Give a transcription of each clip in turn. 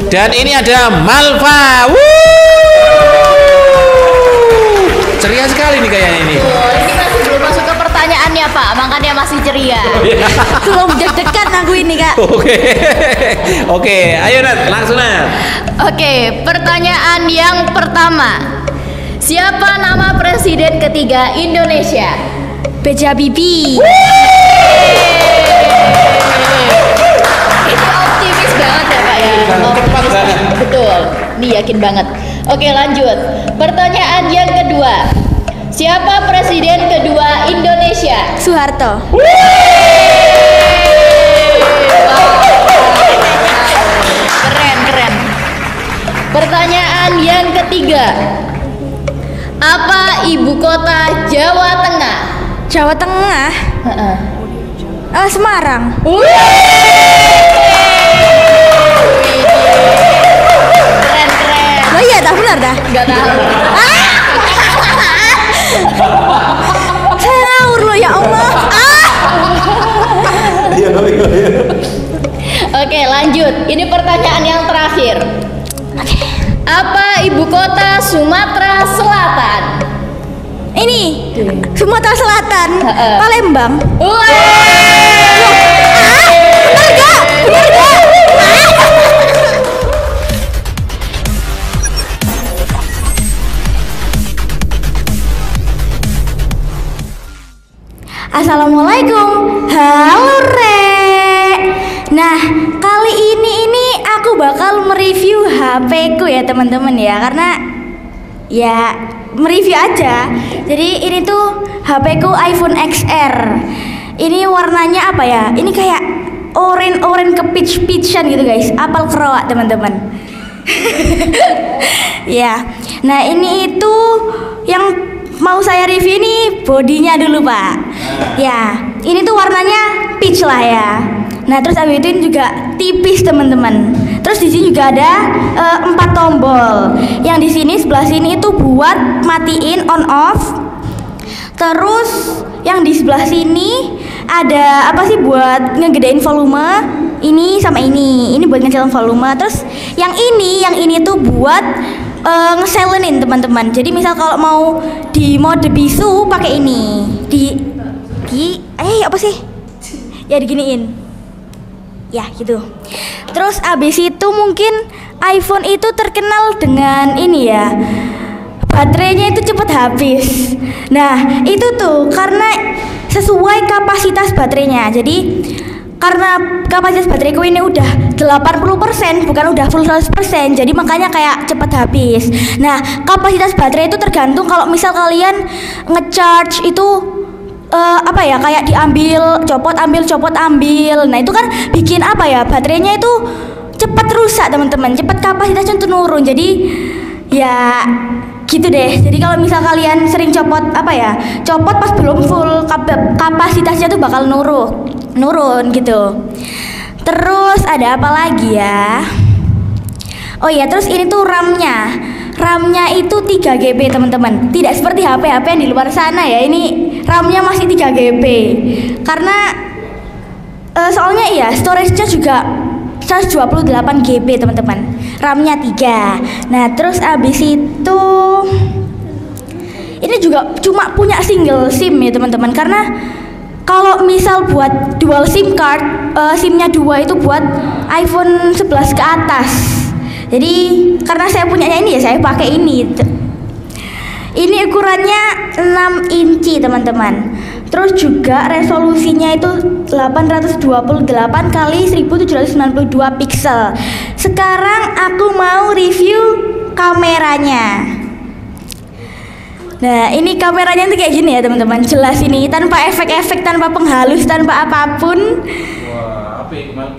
Dan ini ada Malva. Ceria sekali nih kayaknya ini. Ini masih belum masuk ke pertanyaannya Pak, makanya masih ceria. Belum deg-degan aku ini Kak. Oke, ayo Nat, langsung Nat. Oke, pertanyaan yang pertama. Siapa nama presiden ketiga Indonesia? B.J. Habibie. Ini optimis banget ya Pak ya. Tepat banget. Betul, ini yakin banget. Oke lanjut. Pertanyaan yang kedua. Siapa presiden kedua Indonesia? Soeharto. Keren. Pertanyaan yang ketiga. Apa ibu kota Jawa Tengah? Jawa Tengah. Semarang. Keren. Oh iya, dah benar dah. Gak tahu. Saya ngawur loh ya Allah. Oke lanjut. Ini pertanyaan yang terakhir. Apa ibu kota Sumatera Selatan? Ini Sumatera Selatan. Palembang. Benar gak? Assalamualaikum. Halo Rek. Nah, kali ini aku bakal mereview HP ku ya teman-teman ya, karena ya mereview aja. Jadi ini tuh HP ku iPhone XR. Ini warnanya apa ya? Ini kayak orange ke peach-peachan gitu guys. Apel keroak teman-teman. Ya. Nah, ini itu yang mau saya review ini bodinya dulu Pak. Ya, ini tuh warnanya peach lah ya. Nah terus abis itu ini juga tipis teman-teman. Terus di sini juga ada 4 tombol. Yang di sini sebelah sini itu buat matiin on off. Terus yang di sebelah sini ada apa sih buat ngegedein volume. Ini sama ini buat ngecilin volume. Terus yang ini tuh buat ngeselenin teman-teman. Jadi misal kalau mau di mode bisu pakai ini. Apa sih? Ya diginiin. Ya gitu. Terus abis itu mungkin iPhone itu terkenal dengan ini ya, baterainya itu cepet habis. Nah itu tuh karena sesuai kapasitas baterainya. Jadi karena kapasitas bateraiku ini udah 80%, bukan udah full 100%, jadi makanya kayak cepet habis. Nah kapasitas baterai itu tergantung. Kalau misal kalian ngecharge itu apa ya, kayak diambil copot ambil. Nah itu kan bikin apa ya, baterainya itu cepet rusak teman-teman, cepet kapasitasnya tuh nurun. Jadi ya gitu deh. Jadi kalau misal kalian sering copot pas belum full, kapasitasnya tuh bakal nurun gitu. Terus ada apa lagi ya? Oh iya, terus ini tuh RAM-nya itu 3GB teman-teman. Tidak seperti HP-HP yang di luar sana ya. Ini RAM-nya masih 3GB. Karena soalnya iya, storage-nya juga 128GB teman-teman. RAM-nya 3. Nah, terus abis itu ini juga cuma punya single SIM ya teman-teman. Karena kalau misal buat dual SIM card, SIM-nya 2 itu buat iPhone 11 ke atas. Jadi karena saya punyanya ini ya saya pakai ini. Ini ukurannya 6 inci teman-teman. Terus juga resolusinya itu 828 kali 1792 pixel. Sekarang aku mau review kameranya. Nah ini kameranya tuh kayak gini ya teman-teman. Jelas ini, tanpa efek-efek, tanpa penghalus, tanpa apapun. Wah, apa ya kemana?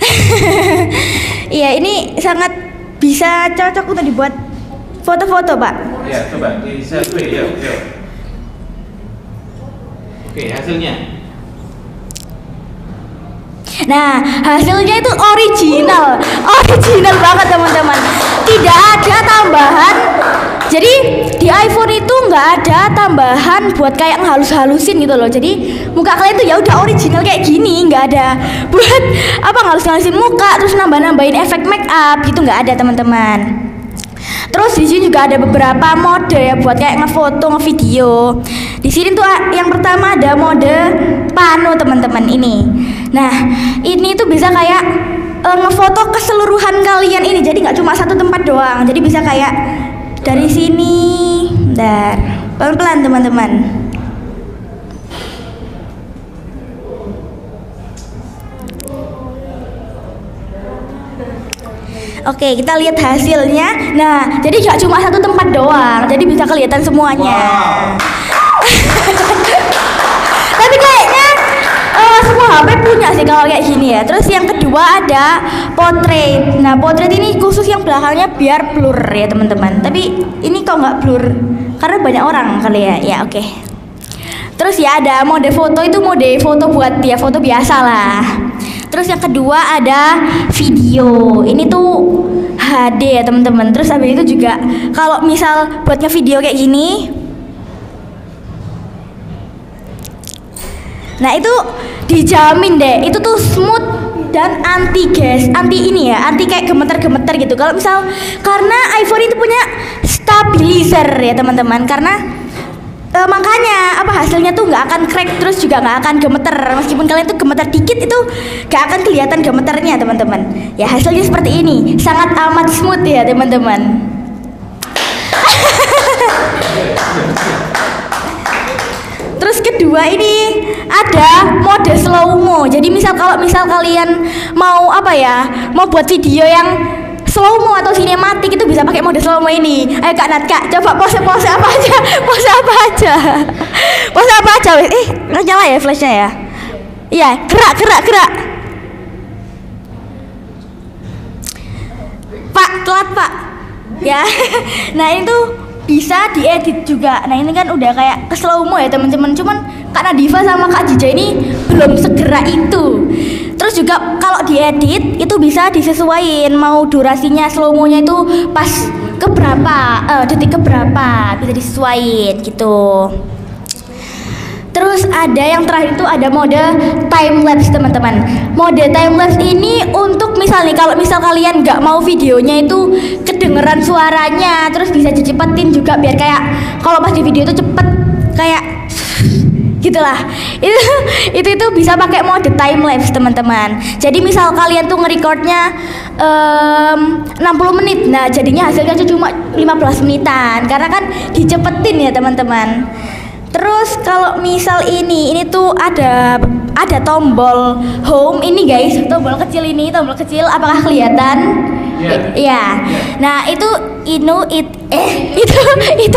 Iya ini sangat bisa cocok untuk dibuat foto-foto Pak. Ya coba di selfie yuk. Oke hasilnya. Nah hasilnya itu original banget teman-teman. Tidak ada tambahan. Jadi di iPhone itu nggak ada tambahan tambahan buat kayak ngehalus-halusin gitu loh. Jadi muka kalian tuh ya udah original kayak gini, nggak ada buat apa ngehalus-halusin muka terus nambah-nambahin efek make up gitu, nggak ada teman-teman. Terus di sini juga ada beberapa mode ya buat kayak ngefoto, ngevideo. Di sini tuh yang pertama ada mode pano teman-teman ini. Nah ini tuh bisa kayak ngefoto keseluruhan kalian ini. Jadi nggak cuma satu tempat doang. Jadi bisa kayak dari sini, bentar, pelan-pelan teman-teman. Oke, kita lihat hasilnya. Nah, jadi nggak cuma satu tempat doang, jadi bisa kelihatan semuanya. Tapi kayaknya semua HP punya sih kalau kayak gini ya. Terus yang kedua ada portrait. Nah, portrait ini khusus yang belakangnya biar blur ya teman-teman. Tapi ini kok nggak blur karena banyak orang kali ya. Ya oke. Terus ya ada mode foto, itu mode foto buat ya foto biasa lah. Terus yang kedua ada video. Ini tuh HD ya teman-teman. Terus habis itu juga kalau misal buat ngevideo kayak gini, nah itu dijamin deh, itu tuh smooth dan anti gas, anti ini ya, anti kayak gemeter-gemeter gitu. Kalau misal karena iPhone itu punya stabilizer ya teman-teman, karena makanya apa hasilnya tuh nggak akan crack, terus juga nggak akan gemeter. Meskipun kalian tuh gemeter dikit itu nggak akan kelihatan gemeternya teman-teman. Ya hasilnya seperti ini, sangat amat smooth ya teman-teman. Terus kedua ini ada mode slow mo. Jadi kalau misal kalian mau apa ya, mau buat video yang slow mo atau sinematik itu bisa pakai mode slow mo ini. Ayo Kak Nat, Kak, coba pose apa aja, pose apa aja, pose apa aja. Nggak nyala ya flashnya ya? Iya, gerak. Pak, telat Pak. Ya, nah ini tuh bisa diedit juga. Nah ini kan udah kayak ke slow mo ya teman-teman. Cuman Kak Nadifa sama Kak Jija ini belum segera itu. Terus juga kalau diedit itu bisa disesuaiin mau durasinya slow mo-nya itu pas keberapa, detik keberapa, bisa disesuaiin gitu. Terus ada yang terakhir itu ada mode time lapse teman-teman. Mode time lapse ini untuk misalnya kalau misal kalian nggak mau videonya itu kedengeran suaranya, terus bisa dicepetin juga biar kayak kalau pas di video itu cepet kayak gitulah. Itu bisa pakai mode time lapse teman-teman. Jadi misal kalian tuh ngerecordnya 60 menit, nah jadinya hasilnya cuma 15 menitan karena kan dicepetin ya teman-teman. Terus kalau misal ini tuh ada tombol home ini guys, tombol kecil ini, tombol kecil, apakah kelihatan? Ya. Nah itu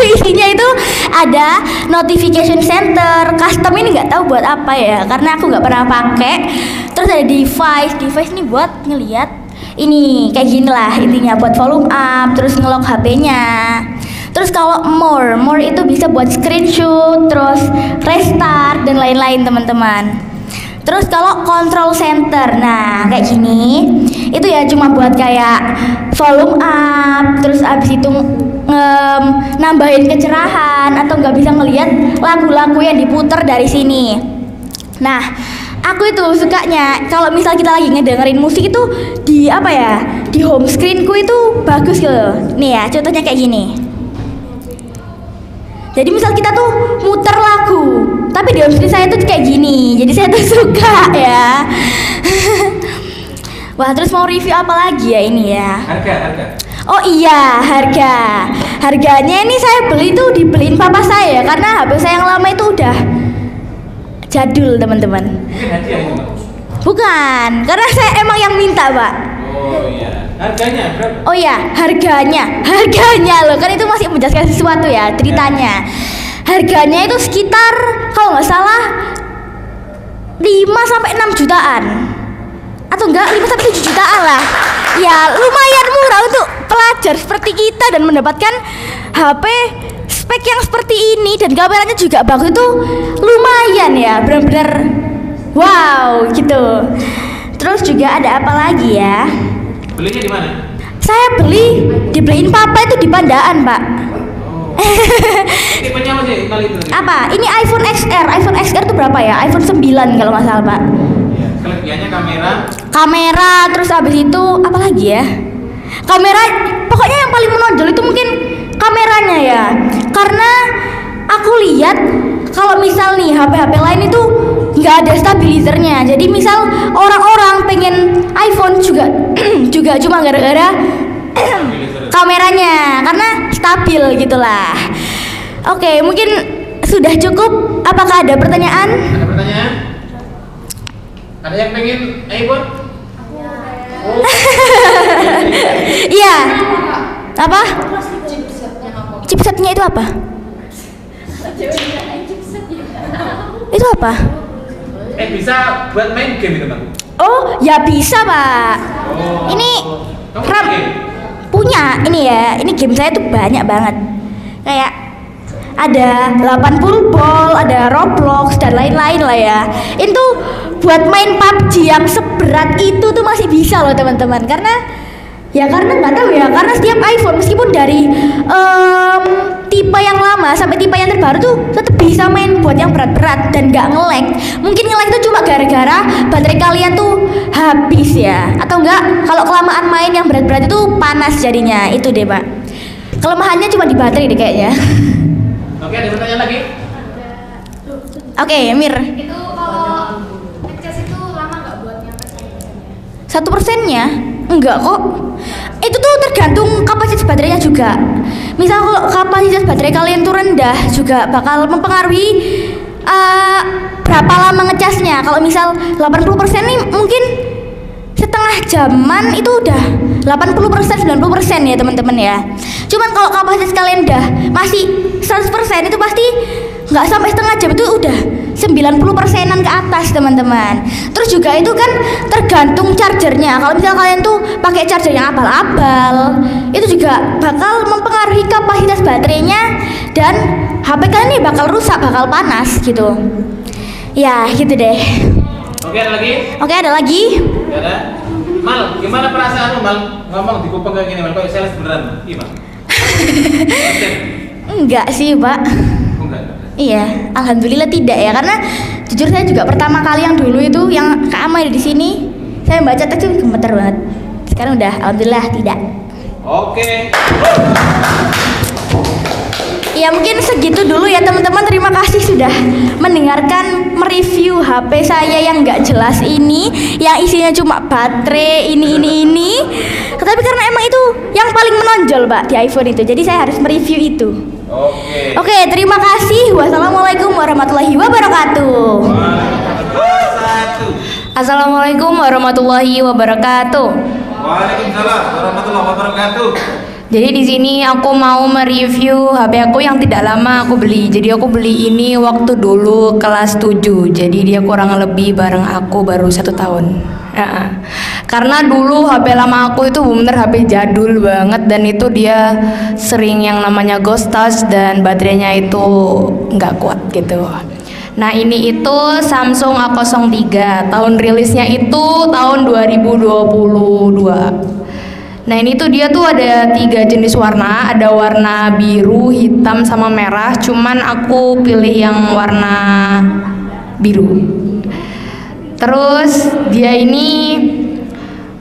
isinya itu ada notification center. Custom ini nggak tahu buat apa ya, karena aku nggak pernah pakai. Terus ada device ini buat ngelihat ini kayak gini lah intinya, buat volume up, terus ngelock HP-nya. Terus kalau more itu bisa buat screenshot, terus restart dan lain-lain teman-teman. Terus kalau control center, nah kayak gini, itu ya cuma buat kayak volume up, terus abis itu nambahin kecerahan atau nggak bisa ngelihat lagu-lagu yang diputer dari sini. Nah, aku itu sukanya kalau misal kita lagi ngedengerin musik itu di apa ya, di home screenku itu bagus gitu. Nih ya, contohnya kayak gini. Jadi misal kita tuh muter lagu, tapi di home screen saya tuh kayak gini. Jadi saya tuh suka ya. Wah, terus mau review apa lagi ya ini ya? Harga. Oh iya, harga. Harganya ini saya beli tuh dibeliin papa saya karena HP saya yang lama itu udah jadul, teman-teman. Mungkin hadiah itu, Mbak? Bukan, karena saya emang yang minta, Pak. Oh iya. Harganya berapa? Oh ya, harganya loh, kan itu masih menjelaskan sesuatu ya ceritanya. Harganya itu sekitar kalau nggak salah 5 sampai 6 jutaan. Atau enggak 5 sampai 7 jutaan lah. Ya, lumayan murah untuk pelajar seperti kita dan mendapatkan HP spek yang seperti ini dan kameranya juga bagus itu lumayan ya, benar-benar wow gitu. Terus juga ada apa lagi ya? Belinya di mana? Saya dibeliin papa itu di Pandaan, Pak. Tipenya apa sih kali itu? Apa? Ini iPhone XR. iPhone XR itu berapa ya? iPhone 9 kalau nggak salah, Pak. Iya, kelebihannya kamera. Kamera, terus habis itu apa lagi ya? Kamera, pokoknya yang paling menonjol itu mungkin kameranya ya. Karena aku lihat kalau misal nih HP-HP lain itu nggak ada stabilizernya. Jadi misal orang-orang pengen iPhone juga juga cuma gara-gara kameranya, karena stabil gitulah. Oke, mungkin sudah cukup. Apakah ada pertanyaan? Ada pertanyaan? Ada yang pengen iPhone? Oh. Iya. Apa? Chipsetnya itu apa? Itu apa? Bisa buat main game itu, Bang? Oh, ya bisa, Pak. Oh. Ini Kamu RAM game? punya ini ya. Ini game saya tuh banyak banget. Kayak ada 80 ball, ada Roblox dan lain-lain lah ya. Itu buat main PUBG yang seberat itu tuh masih bisa loh teman-teman. Karena nggak tahu ya, karena setiap iPhone meskipun dari tipe yang lama sampai tipe yang terbaru tuh tetap bisa main buat yang berat-berat dan nggak nge-lag. Mungkin nge-lag itu cuma gara-gara baterai kalian tuh habis ya, atau enggak kalau kelamaan main yang berat-berat itu panas jadinya. Itu deh, Pak. Kelemahannya cuma di baterai deh kayaknya. Oke, ada pertanyaan lagi? Oke, Mir. Itu kalau ngecas itu lama nggak buat nyampe 1%-nya? 1%-nya? Enggak kok. Itu tuh tergantung kapasitas baterainya juga. Misal kalau kapasitas baterai kalian tuh rendah juga bakal mempengaruhi berapa lama ngecasnya. Kalau misal 80% nih mungkin setengah jaman itu udah 80% 90% ya teman-teman ya. Cuman kalau kapasitas kalian udah masih 100% itu pasti nggak sampai setengah jam, itu udah 90%-an ke atas teman-teman. Terus juga itu kan tergantung chargernya. Kalau misal kalian tuh pakai charger yang abal-abal, itu juga bakal mempengaruhi kapasitas baterainya dan HP kalian nih bakal rusak, bakal panas gitu. Ya gitu deh. Oke, ada lagi? Oke, ada lagi? Gak ada? Mal, gimana perasaanmu, Mal? Ngomong di kuping kayak gini, Mal. Kok sales beneran? Gimana? Enggak sih, Pak. Enggak. Iya, alhamdulillah tidak ya, karena jujur saya juga pertama kali yang dulu itu yang Kak Ama ada di sini, saya baca teks itu gemeter banget. Sekarang udah alhamdulillah tidak. Oke. Ya mungkin segitu dulu ya teman-teman. Terima kasih sudah mendengarkan mereview HP saya yang nggak jelas ini, yang isinya cuma baterai ini. Tetapi karena emang itu yang paling menonjol, Pak, di iPhone itu, jadi saya harus mereview itu. Oke, terima kasih. Wassalamualaikum warahmatullahi wabarakatuh. Assalamualaikum warahmatullahi wabarakatuh. Waalaikumsalam warahmatullahi wabarakatuh. Jadi di sini aku mau mereview HP aku yang tidak lama aku beli. Jadi aku beli ini waktu dulu kelas 7. Jadi dia kurang lebih bareng aku baru 1 tahun. Karena dulu HP lama aku itu bener HP jadul banget, dan itu dia sering yang namanya ghost touch dan baterainya itu nggak kuat gitu. Nah ini itu Samsung A03, tahun rilisnya itu tahun 2022. Nah ini tuh dia tuh ada 3 jenis warna, ada warna biru, hitam, sama merah. Cuman aku pilih yang warna biru. Terus dia ini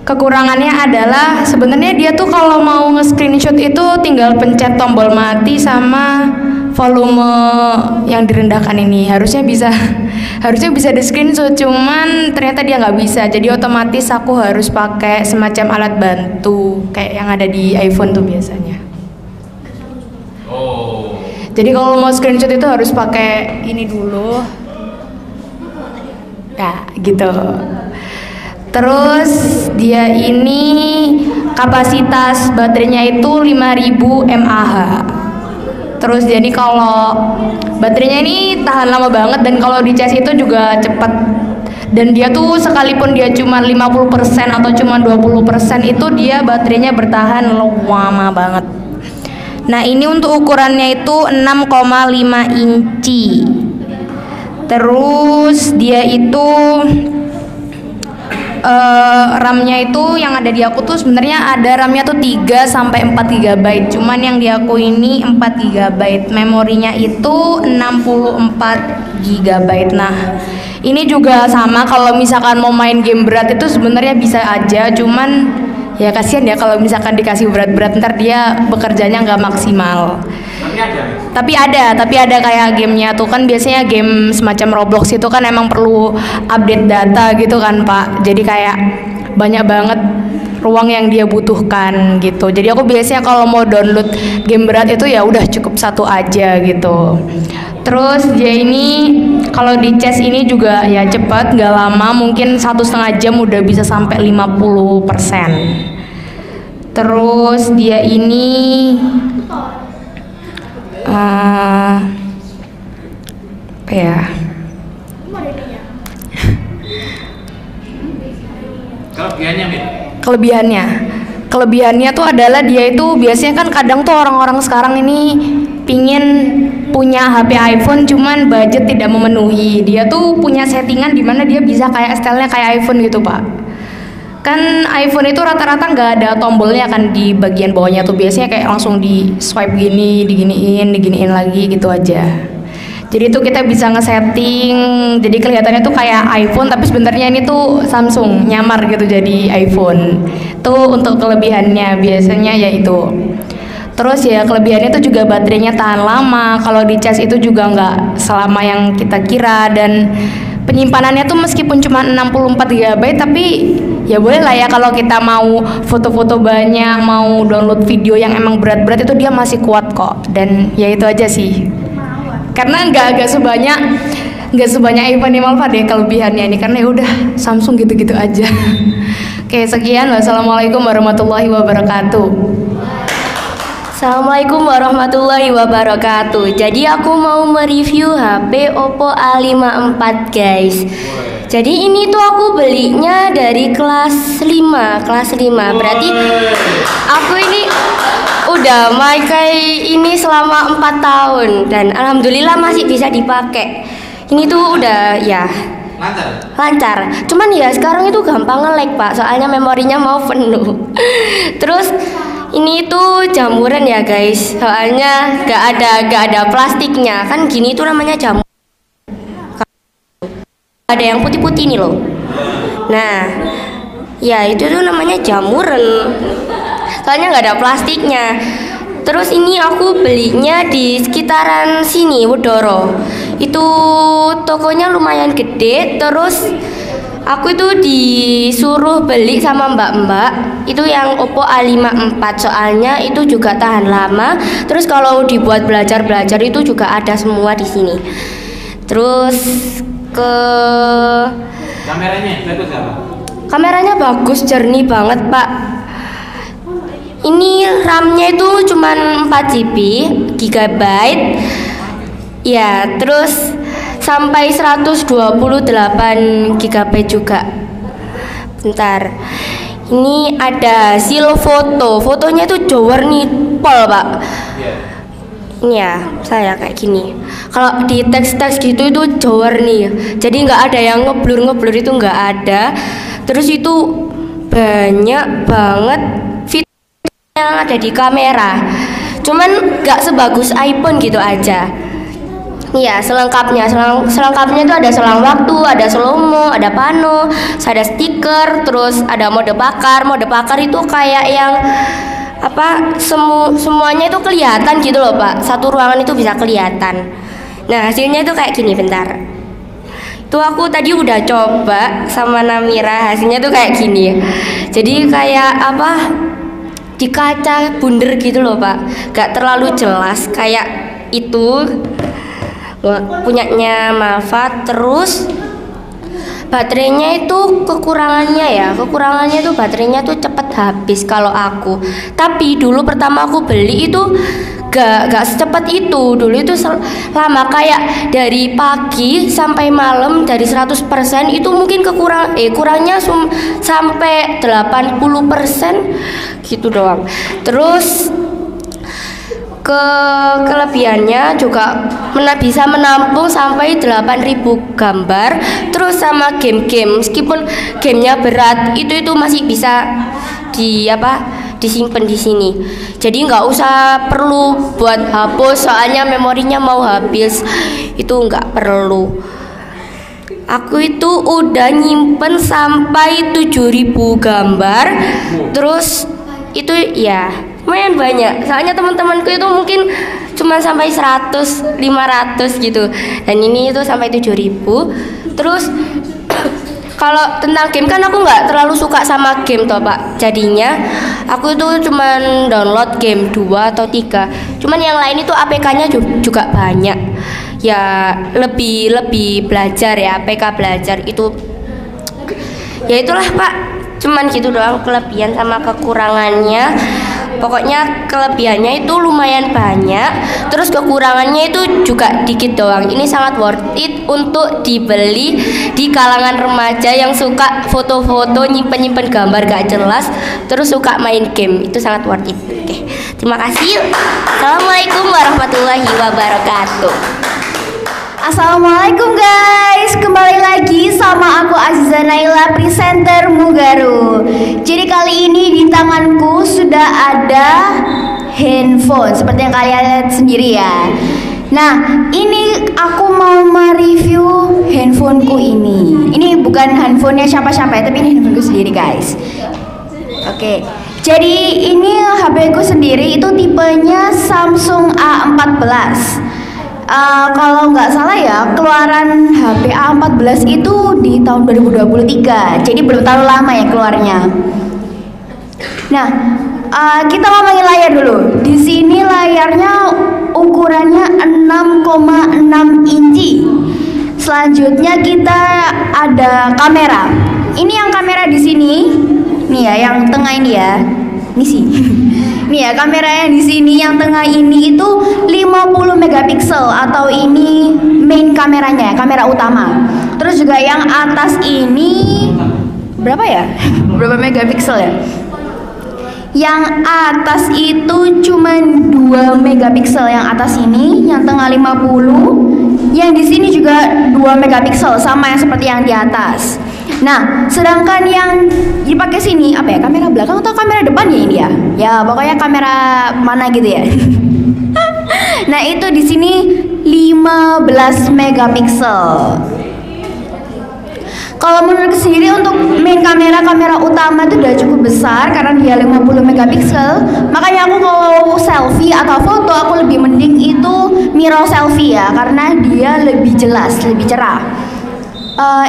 kekurangannya adalah sebenarnya dia tuh kalau mau nge-screenshot itu tinggal pencet tombol mati sama volume yang direndahkan ini. Harusnya bisa di screenshot, cuman ternyata dia nggak bisa. Jadi otomatis aku harus pakai semacam alat bantu kayak yang ada di iPhone tuh biasanya. Oh. Jadi kalau mau screenshot itu harus pakai ini dulu. Ya, gitu. Terus dia ini kapasitas baterainya itu 5000 mAh. Terus jadi kalau baterainya ini tahan lama banget, dan kalau dicas itu juga cepat. Dan dia tuh sekalipun dia cuma 50% atau cuma 20% itu dia baterainya bertahan lama banget. Nah, ini untuk ukurannya itu 6,5 inci. Terus dia itu RAM-nya itu yang ada di aku tuh sebenarnya ada RAM-nya tuh 3 sampai 4 GB. Cuman yang di aku ini 4 GB. Memorinya itu 64 GB. Nah, ini juga sama kalau misalkan mau main game berat itu sebenarnya bisa aja, cuman ya kasihan ya kalau misalkan dikasih berat-berat ntar dia bekerjanya nggak maksimal. Tapi ada kayak gamenya tuh kan biasanya game semacam Roblox itu kan emang perlu update data gitu kan Pak. Jadi kayak banyak banget ruang yang dia butuhkan gitu. Jadi aku biasanya kalau mau download game berat itu ya udah cukup satu aja gitu. Terus dia ini kalau di cas ini juga ya cepat, nggak lama, mungkin 1,5 jam udah bisa sampai 50%. Terus dia ini apa ya? Kelebihannya tuh adalah dia itu biasanya kan kadang tuh orang-orang sekarang ini pingin punya HP iPhone cuman budget tidak memenuhi. Dia tuh punya settingan di mana dia bisa kayak stylenya kayak iPhone gitu Pak. Kan iPhone itu rata-rata nggak ada tombolnya kan di bagian bawahnya tuh, biasanya kayak langsung di swipe gini, diginiin lagi gitu aja. Jadi tuh kita bisa ngesetting, jadi kelihatannya tuh kayak iPhone tapi sebenarnya ini tuh Samsung, nyamar gitu jadi iPhone. Tuh untuk kelebihannya biasanya ya itu. Terus ya kelebihannya itu juga baterainya tahan lama. Kalau di cas itu juga nggak selama yang kita kira, dan penyimpanannya tuh meskipun cuma 64 GB tapi ya boleh lah ya kalau kita mau foto-foto banyak, mau download video yang emang berat-berat itu dia masih kuat kok. Dan ya itu aja sih. Karena nggak sebanyak iPhone 5 deh kelebihannya ini, karena ya udah Samsung gitu-gitu aja. Oke, sekian. Wassalamualaikum warahmatullahi wabarakatuh. Assalamualaikum warahmatullahi wabarakatuh. Jadi aku mau mereview HP Oppo A54 guys. Jadi ini tuh aku belinya dari kelas 5. Berarti aku ini udah pakai ini selama 4 tahun dan alhamdulillah masih bisa dipakai. Ini tuh udah ya lancar. Cuman ya sekarang itu gampang nge-lag Pak, soalnya memorinya mau penuh. Terus ini tuh jamuran ya guys, soalnya gak ada plastiknya. Kan gini tuh namanya jamur. Ada yang putih-putih nih loh. Nah, ya itu tuh namanya jamuran. Soalnya nggak ada plastiknya. Terus ini aku belinya di sekitaran sini, Wedoro. Itu tokonya lumayan gede. Terus aku itu disuruh beli sama mbak-mbak itu yang Oppo A54, soalnya itu juga tahan lama. Terus kalau dibuat belajar itu juga ada semua di sini. Terus kameranya bagus apa? Kameranya bagus, jernih banget Pak. Ini RAM-nya itu cuman 4 GB. Ya, terus sampai 128 GB juga. Bentar. Ini ada hasil foto. Fotonya itu Jowarni Pol, Pak. Ini ya, saya kayak gini. Kalau di teks-teks gitu itu Jowarni. Jadi nggak ada yang ngeblur itu nggak ada. Terus itu banyak banget yang ada di kamera, cuman gak sebagus iPhone gitu aja. Iya, selengkapnya itu ada selang waktu, ada slow mo, ada pano, ada stiker, terus ada mode bakar. Mode bakar itu kayak yang apa, semuanya itu kelihatan gitu loh Pak. Satu ruangan itu bisa kelihatan. Nah hasilnya itu kayak gini, bentar. Itu aku tadi udah coba sama Namira, hasilnya tuh kayak gini. Jadi kayak apa, di kaca bundar gitu loh Pak, gak terlalu jelas kayak itu punyanya Malva. Terus baterainya itu kekurangannya itu baterainya tuh cepet habis kalau aku. Tapi dulu pertama aku beli itu gak secepat itu. Dulu itu lama, kayak dari pagi sampai malam, dari 100% itu mungkin kurangnya sampai 80% gitu doang. Terus Kelebihannya juga bisa menampung sampai 8.000 gambar. Terus sama game-game, meskipun gamenya berat, itu masih bisa disimpan di sini. Jadi nggak usah perlu buat hapus, soalnya memorinya mau habis. Itu nggak perlu. Aku itu udah nyimpen sampai 7.000 gambar. Terus itu ya lumayan banyak, soalnya teman-temanku itu mungkin cuma sampai 100, 500 gitu, dan ini itu sampai 7.000. Terus kalau tentang game kan aku nggak terlalu suka sama game toh Pak, jadinya aku itu cuman download game 2 atau 3. Cuman yang lain itu APK-nya juga banyak ya, lebih belajar ya, APK belajar itu ya itulah Pak. Cuman gitu doang kelebihan sama kekurangannya. Pokoknya kelebihannya itu lumayan banyak, terus kekurangannya itu juga dikit doang. Ini sangat worth it untuk dibeli di kalangan remaja yang suka foto-foto, nyimpen gambar gak jelas, terus suka main game. Itu sangat worth it. Oke, terima kasih. Assalamualaikum warahmatullahi wabarakatuh. Assalamualaikum guys, kembali lagi sama aku Aziza Naila, presenter Mugaru. Jadi kali ini di tanganku sudah ada handphone seperti yang kalian lihat sendiri ya. Nah, ini aku mau mereview handphoneku ini. Ini bukan handphonenya siapa-siapa ya, tapi ini handphoneku sendiri guys. Oke, jadi ini HP ku sendiri itu tipenya Samsung A14. Kalau nggak salah ya, keluaran HP A14 itu di tahun 2023, jadi belum terlalu lama ya keluarnya. Nah, kita ngomongin layar dulu. Di sini layarnya ukurannya 6,6 inci. Selanjutnya kita ada kamera. Ini yang kamera di sini, nih ya, yang tengah ini ya. Ini sih. Nih ya, kamera yang di sini yang tengah ini itu 50 megapiksel atau ini main kameranya, kamera utama. Terus juga yang atas ini berapa ya? Berapa megapiksel ya? Yang atas itu cuma 2 megapiksel yang atas ini, yang tengah 50, yang di sini juga 2 megapiksel sama yang seperti yang di atas. Nah, sedangkan yang dipakai sini apa ya? Kamera belakang atau kamera depan ya ini ya? Ya, pokoknya kamera mana gitu ya. Nah, itu di sini 15 megapiksel. Kalau menurut sendiri untuk main kamera utama itu udah cukup besar karena dia 50 megapiksel. Makanya aku kalau selfie atau foto aku lebih mending itu mirror selfie ya, karena dia lebih jelas, lebih cerah.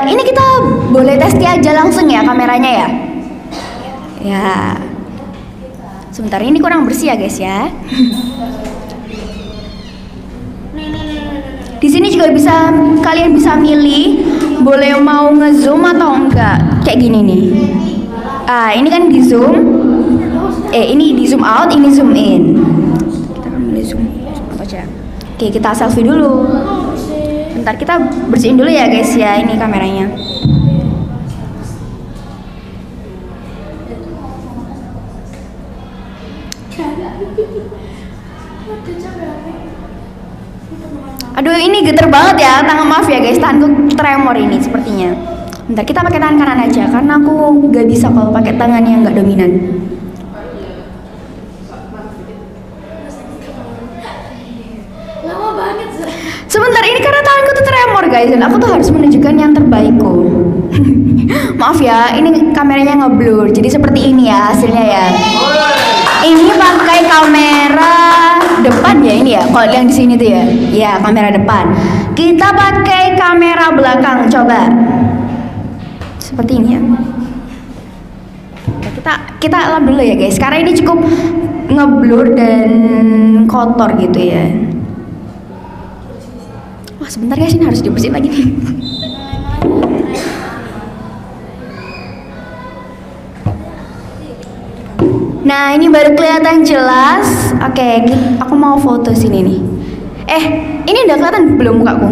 Ini kita boleh testi aja langsung ya kameranya ya. Ya. Sebentar, ini kurang bersih ya guys ya. Di sini juga kalian bisa milih boleh mau ngezoom atau enggak. Kayak gini nih. Ini kan di zoom. Ini di zoom out, ini zoom in. Kita akan milih zoom aja. Oke, kita selfie dulu. Bentar, kita bersihin dulu ya guys ya ini kameranya. Aduh, ini geter banget ya, maaf ya guys, tanganku tremor ini sepertinya. Bentar, kita pakai tangan kanan aja karena aku gak bisa kalau pakai tangan yang gak dominan. Sebentar, ini karena tanganku tuh tremor guys, dan aku tuh harus menunjukkan yang terbaikku. Maaf ya, ini kameranya ngeblur, jadi seperti ini ya hasilnya ya. Ini pakai kamera depan ya ini ya, kalau yang di sini tuh ya, ya kamera depan. Kita pakai kamera belakang, coba. Seperti ini ya. Kita lap dulu ya guys, karena ini cukup ngeblur dan kotor gitu ya. Wah sebentar guys, ini harus dibersihin lagi nih. Nah ini baru kelihatan jelas. Oke, aku mau foto sini nih. Ini udah kelihatan belum mukaku?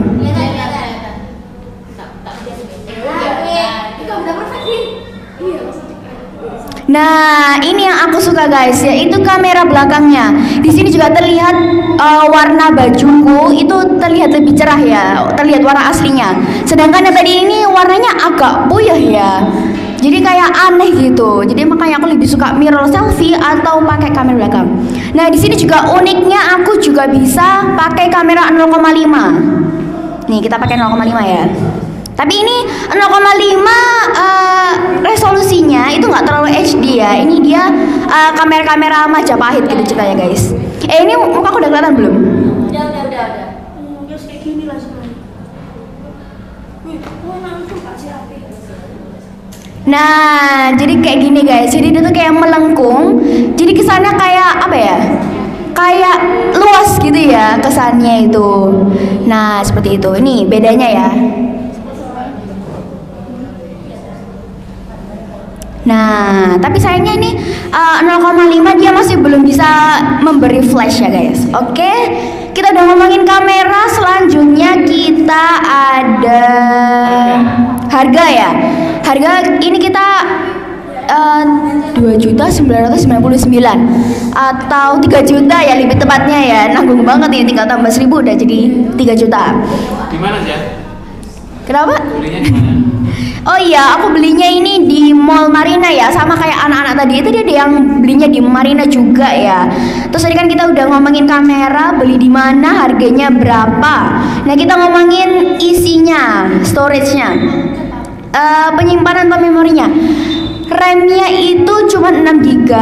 Nah, ini yang aku suka guys, yaitu kamera belakangnya. Di sini juga terlihat warna bajuku itu terlihat lebih cerah ya, terlihat warna aslinya. Sedangkan yang tadi ini warnanya agak puyeh ya. Jadi kayak aneh gitu. Jadi makanya aku lebih suka mirror selfie atau pakai kamera belakang. Nah, di sini juga uniknya aku juga bisa pakai kamera 0,5. Nih, kita pakai 0,5 ya. Tapi ini 0,5 resolusinya itu nggak terlalu HD ya. Ini dia kamera-kamera Majapahit gitu ceritanya guys. Ini muka aku udah kelihatan belum? Udah. Terus kayak gini langsung. Nah, jadi kayak gini guys. Jadi dia tuh kayak melengkung. Jadi kesannya kayak apa ya? Kayak luas gitu ya kesannya itu. Nah, seperti itu. Ini bedanya ya. Nah, tapi sayangnya ini 0,5 dia masih belum bisa memberi flash ya guys. Oke, kita udah ngomongin kamera. Selanjutnya kita ada harga ya. Harga ini kita 2.999 atau 3 juta ya lebih tepatnya ya. Nanggung banget ini, tinggal tambah 1.000 udah jadi 3 juta. Gimana sih? Kenapa? Belinya di mana? Oh iya, aku belinya ini di Mall Marina ya, sama kayak anak-anak tadi itu dia ada yang belinya di Marina juga ya. Terus tadi kan kita udah ngomongin kamera, beli di mana, harganya berapa. Nah, kita ngomongin isinya, storage-nya. Penyimpanan atau memorinya. RAM-nya itu cuma 6 GB,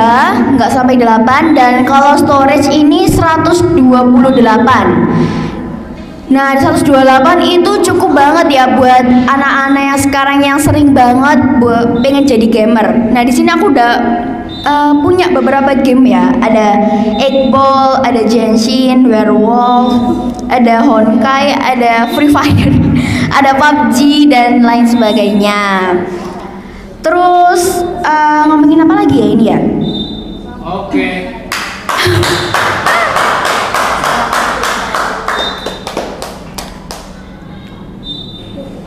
nggak sampai 8, dan kalau storage ini 128. Nah, 128 itu cukup banget ya buat anak-anak yang sekarang yang sering banget pengen jadi gamer. Nah, di sini aku udah punya beberapa game ya. Ada Eggball, ada Genshin, Werewolf, ada Honkai, ada Free Fire, ada PUBG dan lain sebagainya. Terus ngomongin apa lagi ya ini ya? Oke.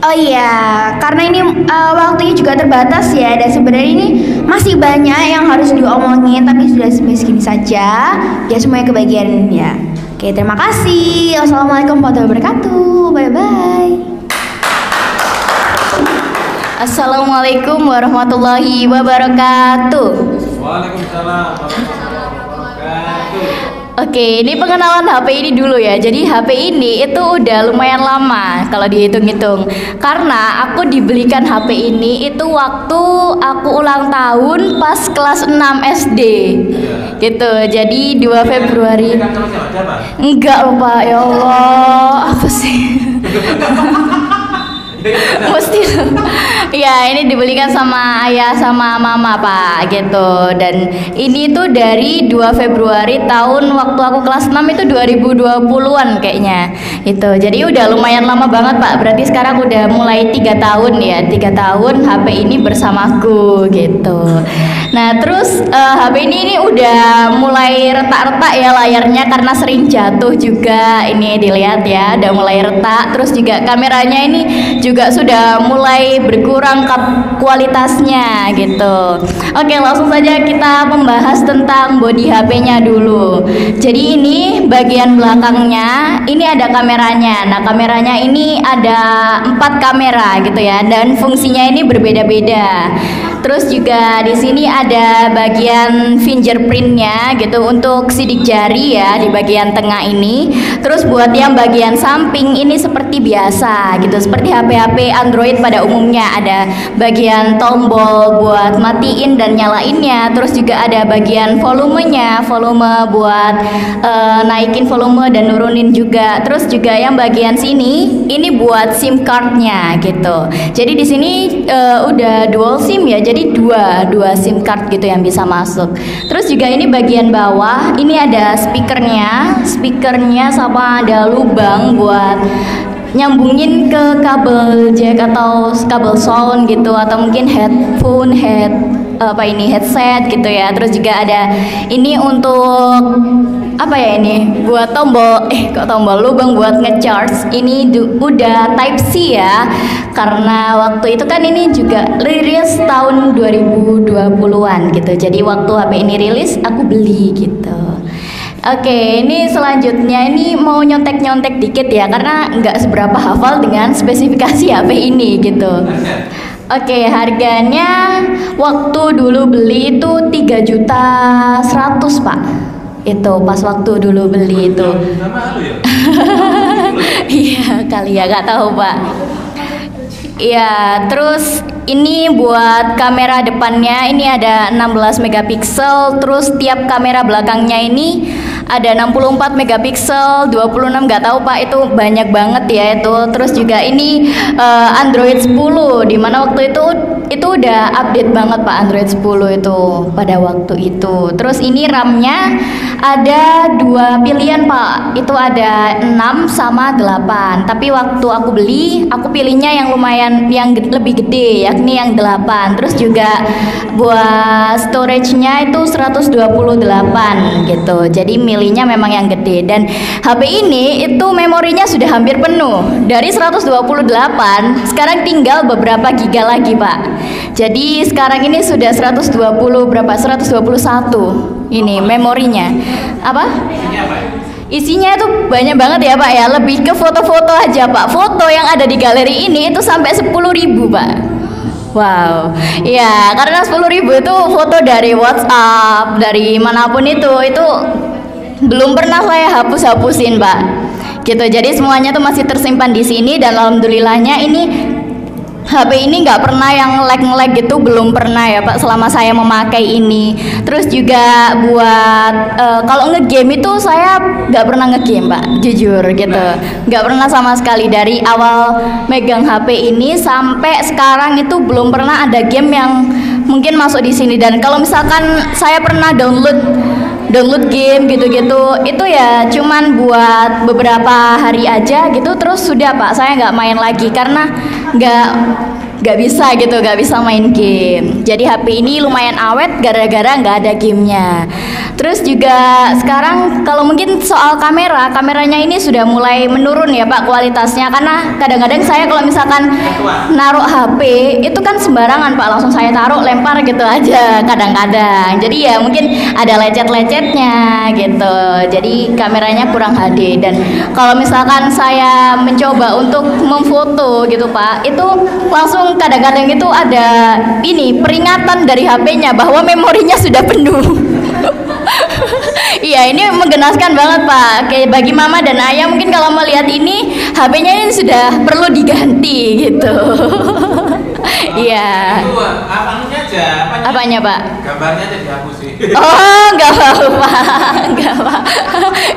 Oh iya, karena ini waktunya juga terbatas ya, dan sebenarnya ini masih banyak yang harus diomongin, tapi sudah segini saja. Ya semuanya kebagian ya. Oke, terima kasih. Wassalamualaikum warahmatullahi wabarakatuh. Bye bye. Assalamualaikum warahmatullahi wabarakatuh. Waalaikumsalam warahmatullahi wabarakatuh. Oke, ini pengenalan HP ini dulu ya. Jadi HP ini itu udah lumayan lama kalau dihitung-hitung. Karena aku dibelikan HP ini itu waktu aku ulang tahun pas kelas 6 SD. Gitu. Jadi 2 Februari. Kan sama siapa? Enggak lupa, ya Allah. Apa sih? Mesti ya, ini dibelikan sama ayah sama mama pak gitu. Dan ini tuh dari 2 Februari tahun waktu aku kelas 6 itu 2020-an kayaknya itu. Jadi udah lumayan lama banget pak. Berarti sekarang udah mulai 3 tahun ya, 3 tahun HP ini bersamaku gitu. Nah terus HP ini udah mulai retak-retak ya layarnya karena sering jatuh juga. Ini dilihat ya, udah mulai retak. Terus juga kameranya ini juga sudah mulai berkurang kualitasnya gitu. Oke, langsung saja kita membahas tentang body HP-nya dulu. Jadi ini bagian belakangnya ini ada kameranya. Nah, kameranya ini ada 4 kamera gitu ya, dan fungsinya ini berbeda-beda. Terus juga di sini ada bagian fingerprintnya gitu untuk sidik jari ya di bagian tengah ini. Terus buat yang bagian samping ini seperti biasa gitu, seperti HP-HP Android pada umumnya, ada bagian tombol buat matiin dan nyalainnya. Terus juga ada bagian volumenya, volume buat naikin volume dan nurunin juga. Terus juga yang bagian sini ini buat SIM cardnya gitu. Jadi di sini udah dual SIM ya. Jadi dua SIM card gitu yang bisa masuk. Terus juga ini bagian bawah ini ada speakernya sama ada lubang buat nyambungin ke kabel jack atau kabel sound gitu, atau mungkin headphone apa ini headset gitu ya. Terus juga ada ini untuk apa ya ini buat tombol lubang buat ngecharge. Ini udah Type C ya, karena waktu itu kan ini juga rilis tahun 2020-an gitu. Jadi waktu HP ini rilis aku beli gitu. Oke, ini selanjutnya ini mau nyontek-nyontek dikit ya, karena nggak seberapa hafal dengan spesifikasi HP ini gitu. Oke, harganya waktu dulu beli itu 3.100.000 Pak. Itu pas waktu dulu beli itu. Iya kali ya, nggak tahu Pak. Iya, terus ini buat kamera depannya ini ada 16 megapiksel, terus tiap kamera belakangnya ini ada 64 megapiksel, 26 nggak tahu Pak, itu banyak banget ya itu. Terus juga ini Android 10, dimana waktu itu udah update banget Pak Android 10 itu pada waktu itu. Terus ini RAM-nya ada 2 pilihan Pak, itu ada 6 sama 8. Tapi waktu aku beli, aku pilihnya yang lumayan yang lebih gede, yakni yang 8. Terus juga buat storage-nya itu 128 gitu. Jadi milihnya memang yang gede, dan HP ini itu memorinya sudah hampir penuh. Dari 128 sekarang tinggal beberapa giga lagi Pak. Jadi sekarang ini sudah 121 ini memorinya. Apa? Isinya itu banyak banget ya Pak ya, lebih ke foto-foto aja Pak. Foto yang ada di galeri ini itu sampai 10.000 Pak. Wow, ya karena 10.000 itu foto dari WhatsApp, dari manapun itu belum pernah saya hapus-hapusin Pak. Gitu, jadi semuanya tuh masih tersimpan di sini, dan alhamdulillahnya ini HP ini nggak pernah yang lag gitu, belum pernah ya Pak selama saya memakai ini. Terus juga buat kalau ngegame itu saya nggak pernah ngegame Pak, jujur gitu, nggak pernah sama sekali. Dari awal megang HP ini sampai sekarang itu belum pernah ada game yang mungkin masuk di sini. Dan kalau misalkan saya pernah download game gitu-gitu, itu ya cuman buat beberapa hari aja gitu, terus sudah Pak, saya nggak main lagi karena nggak bisa gitu, nggak bisa main game. Jadi HP ini lumayan awet gara-gara nggak ada gamenya. Terus juga sekarang kalau mungkin soal kameranya ini sudah mulai menurun ya Pak kualitasnya, karena kadang-kadang saya kalau misalkan naruh HP itu kan sembarangan Pak, langsung saya taruh lempar gitu aja kadang-kadang. Jadi ya mungkin ada lecet-lecetnya gitu. Jadi kameranya kurang HD, dan kalau misalkan saya mencoba untuk memfoto gitu Pak, itu langsung kadang-kadang itu ada ini peringatan dari HP-nya bahwa memorinya sudah penuh. Iya, ini menggenaskan banget Pak. Kayak bagi mama dan ayah mungkin kalau melihat ini HP-nya ini sudah perlu diganti gitu. Iya. Itu apanya aja? Apanya Pak? Gambarnya aja dihapusin. Oh, nggak apa-apa, nggak apa.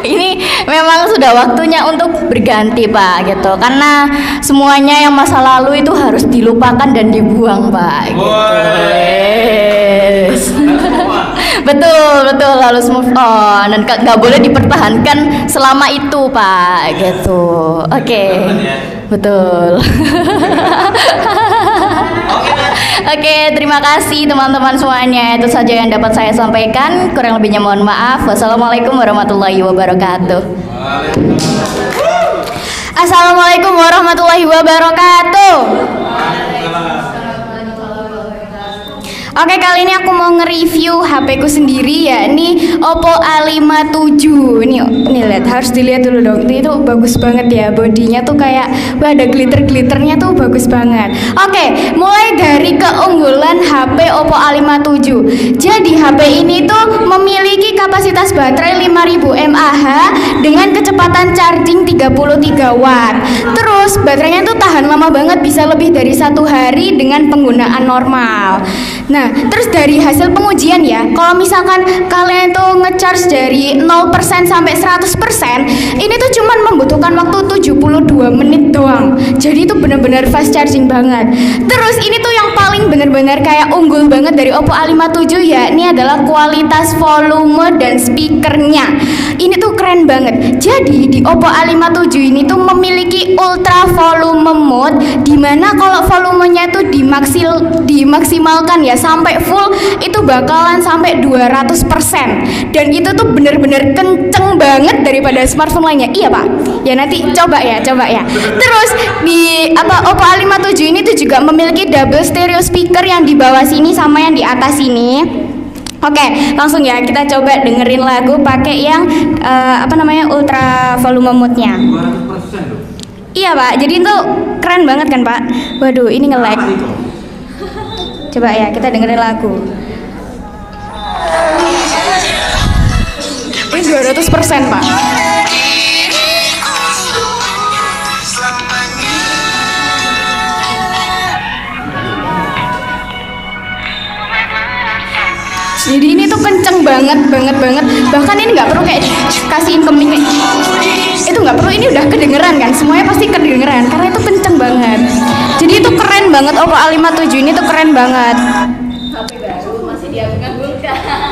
Ini memang sudah waktunya untuk berganti Pak gitu, karena semuanya yang masa lalu itu harus dilupakan dan dibuang Pak. Gitu. Yes. Betul harus move on, dan nggak boleh dipertahankan selama itu Pak gitu. Oke. Betul. Oke, terima kasih teman-teman semuanya. Itu saja yang dapat saya sampaikan. Kurang lebihnya mohon maaf. Wassalamualaikum warahmatullahi wabarakatuh. Assalamualaikum warahmatullahi wabarakatuh. Oke, kali ini aku mau nge-review HP ku sendiri, ya ini Oppo A57. Nih lihat, harus dilihat dulu dong. Ini tuh bagus banget ya, bodinya tuh kayak wah, ada glitter-glitternya tuh bagus banget. Oke, mulai dari keunggulan HP Oppo A57. Jadi HP ini tuh memiliki kapasitas baterai 5000 mAh dengan kecepatan charging 33 watt. Terus baterainya tuh tahan lama banget, bisa lebih dari 1 hari dengan penggunaan normal. Nah, terus dari hasil pengujian ya, kalau misalkan kalian tuh ngecharge dari 0% sampai 100%, Ini tuh cuman membutuhkan waktu 72 menit doang. Jadi itu benar-benar fast charging banget. Terus ini tuh yang paling benar-benar kayak unggul banget dari Oppo A57 ya. Ini adalah kualitas volume dan speakernya. Ini tuh keren banget. Jadi di Oppo A57 ini tuh memiliki ultra volume mode, dimana kalau volumenya itu dimaksimalkan ya sampai full itu bakalan sampai 200%. Dan itu tuh bener-bener kenceng banget daripada smartphone lainnya. Iya Pak. Ya nanti coba ya. Terus di Oppo A57 ini tuh juga memiliki double stereo speaker yang di bawah sini sama yang di atas sini. Oke, langsung ya kita coba dengerin lagu pakai yang ultra volume mode-nya. 200% loh. Iya Pak, jadi itu keren banget kan Pak. Waduh, ini nge-lag. Apa itu? Coba ya kita dengerin lagu. Ini 200% Pak. Jadi ini tuh kenceng banget. Bahkan ini nggak perlu kayak kasihin ke mic. Itu nggak perlu, ini udah kedengeran kan. Semuanya pasti kedengeran karena itu kenceng banget. Jadi itu keren banget. Oppo A57 ini tuh keren banget. HP baru masih diagungkan.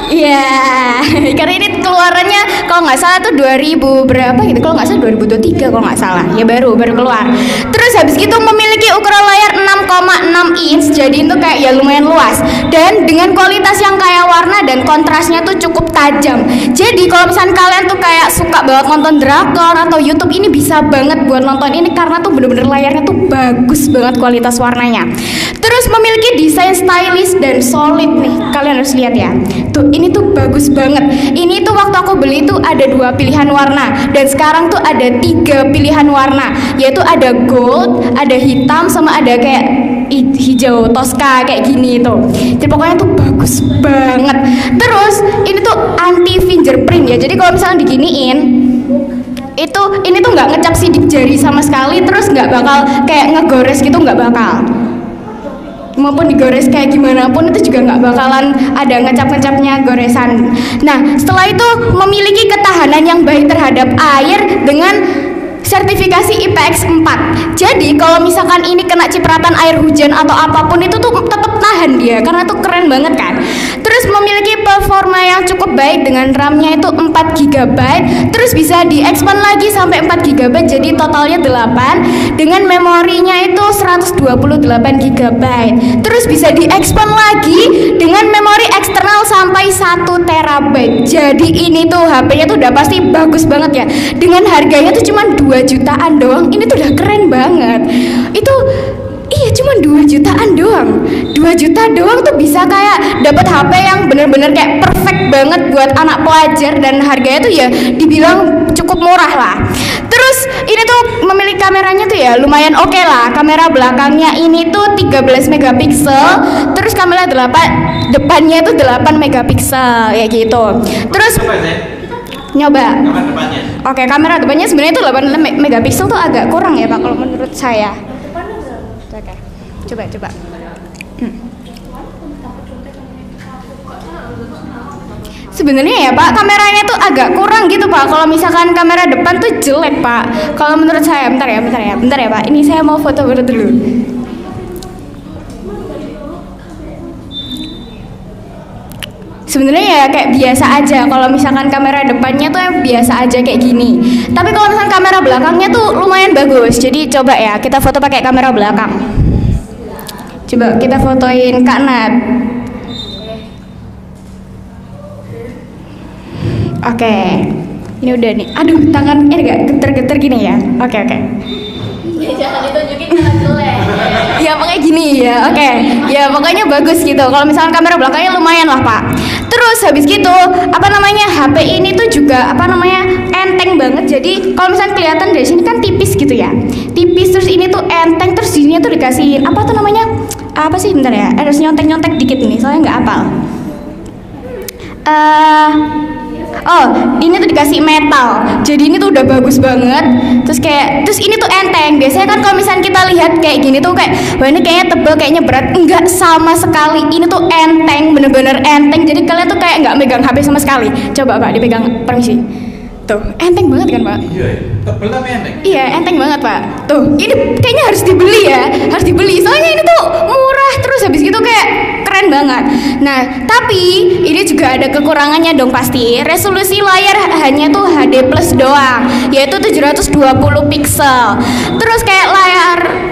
Iya, karena ini keluarannya kalau nggak salah tuh 2000 berapa gitu, kalau nggak salah 2023 kalau nggak salah, ya baru keluar. Terus habis gitu memiliki ukuran layar 6,6 inch, jadi itu kayak ya lumayan luas. Dan dengan kualitas yang kayak warna dan kontrasnya tuh cukup tajam. Jadi kalau misalnya kalian tuh kayak suka banget nonton drakor atau YouTube, ini bisa banget buat nonton ini karena tuh bener-bener layarnya tuh bagus banget kualitas warnanya. Terus memiliki desain stylish dan solid nih, kalian harus lihat ya. Tuh ini tuh bagus banget. Ini tuh waktu aku beli tuh ada 2 pilihan warna dan sekarang tuh ada 3 pilihan warna, yaitu ada gold, ada hitam, sama ada kayak hijau toska kayak gini tuh. Jadi pokoknya tuh bagus banget. Terus ini tuh anti fingerprint ya. Jadi kalau misalnya diginiin ini tuh nggak ngecap sidik jari sama sekali, terus nggak bakal kayak ngegores gitu, nggak bakal. Maupun digores kayak gimana pun itu juga nggak bakalan ada ngecap-ngecapnya goresan. Nah setelah itu memiliki ketahanan yang baik terhadap air dengan sertifikasi IPX4. Jadi kalau misalkan ini kena cipratan air hujan atau apapun itu tuh tetap tahan dia, karena tuh keren banget kan. Terus memiliki performa yang cukup baik dengan RAM-nya itu 4 GB, terus bisa di-expand lagi sampai 4 GB, jadi totalnya 8, dengan memorinya itu 128 GB. Terus bisa di-expand lagi dengan memori eksternal sampai 1 TB. Jadi ini tuh HP-nya tuh udah pasti bagus banget ya. Dengan harganya tuh cuma 2 jutaan doang, ini tuh udah keren banget. Itu iya cuma 2 jutaan doang. 2 juta doang tuh bisa kayak dapat HP yang bener-bener kayak perfect banget buat anak pelajar, dan harganya tuh ya dibilang cukup murah lah. Terus ini tuh memiliki kameranya tuh ya lumayan oke lah. Kamera belakangnya ini tuh 13 megapiksel, terus kamera depannya itu 8 megapiksel ya gitu. Terus nyoba. Kamera depannya. Oke, kamera depannya sebenarnya itu 8 megapiksel tuh agak kurang ya Pak kalau menurut saya. Oke. Coba. Sebenarnya ya Pak, kameranya tuh agak kurang gitu Pak. Kalau misalkan kamera depan tuh jelek Pak. Kalau menurut saya, bentar ya Pak. Ini saya mau foto dulu. Sebenarnya ya kayak biasa aja. Kalau misalkan kamera depannya tuh yang biasa aja kayak gini. Tapi kalau misalkan kamera belakangnya tuh lumayan bagus. Jadi coba ya kita foto pakai kamera belakang. Coba kita fotoin Kak Nat. Oke, ini udah nih. Aduh, tangan ini agak geter-geter gini ya. Oke. Jangan ditunjukin kalau jelek. Ya pokoknya gini ya. Oke. Ya pokoknya bagus gitu. Kalau misalkan kamera belakangnya lumayan lah Pak. Terus habis gitu, HP ini tuh juga enteng banget. Jadi kalau misalkan kelihatan dari sini kan tipis gitu ya. Tipis, terus ini tuh enteng, terus sini tuh dikasih apa sih bentar ya. Harus nyontek-nyontek dikit nih, soalnya nggak hafal. Ini tuh dikasih metal. Jadi ini tuh udah bagus banget. Terus ini tuh enteng. Biasanya kan kalau misalnya kita lihat kayak gini tuh kayak, wah ini kayaknya tebel, kayaknya berat. Enggak sama sekali. Ini tuh enteng, bener-bener enteng. Jadi kalian tuh kayak nggak megang HP sama sekali. Coba Pak dipegang, permisi. Tuh, enteng banget kan Pak? Iya, tebel tapi enteng. Iya, enteng banget Pak. Tuh, ini kayaknya harus dibeli ya, harus dibeli. Soalnya ini tuh murah terus habis gitu kayak keren banget. Nah, tapi ini juga ada kekurangannya dong pasti. Resolusi layar hanya tuh HD plus doang, yaitu 720 pixel. Terus kayak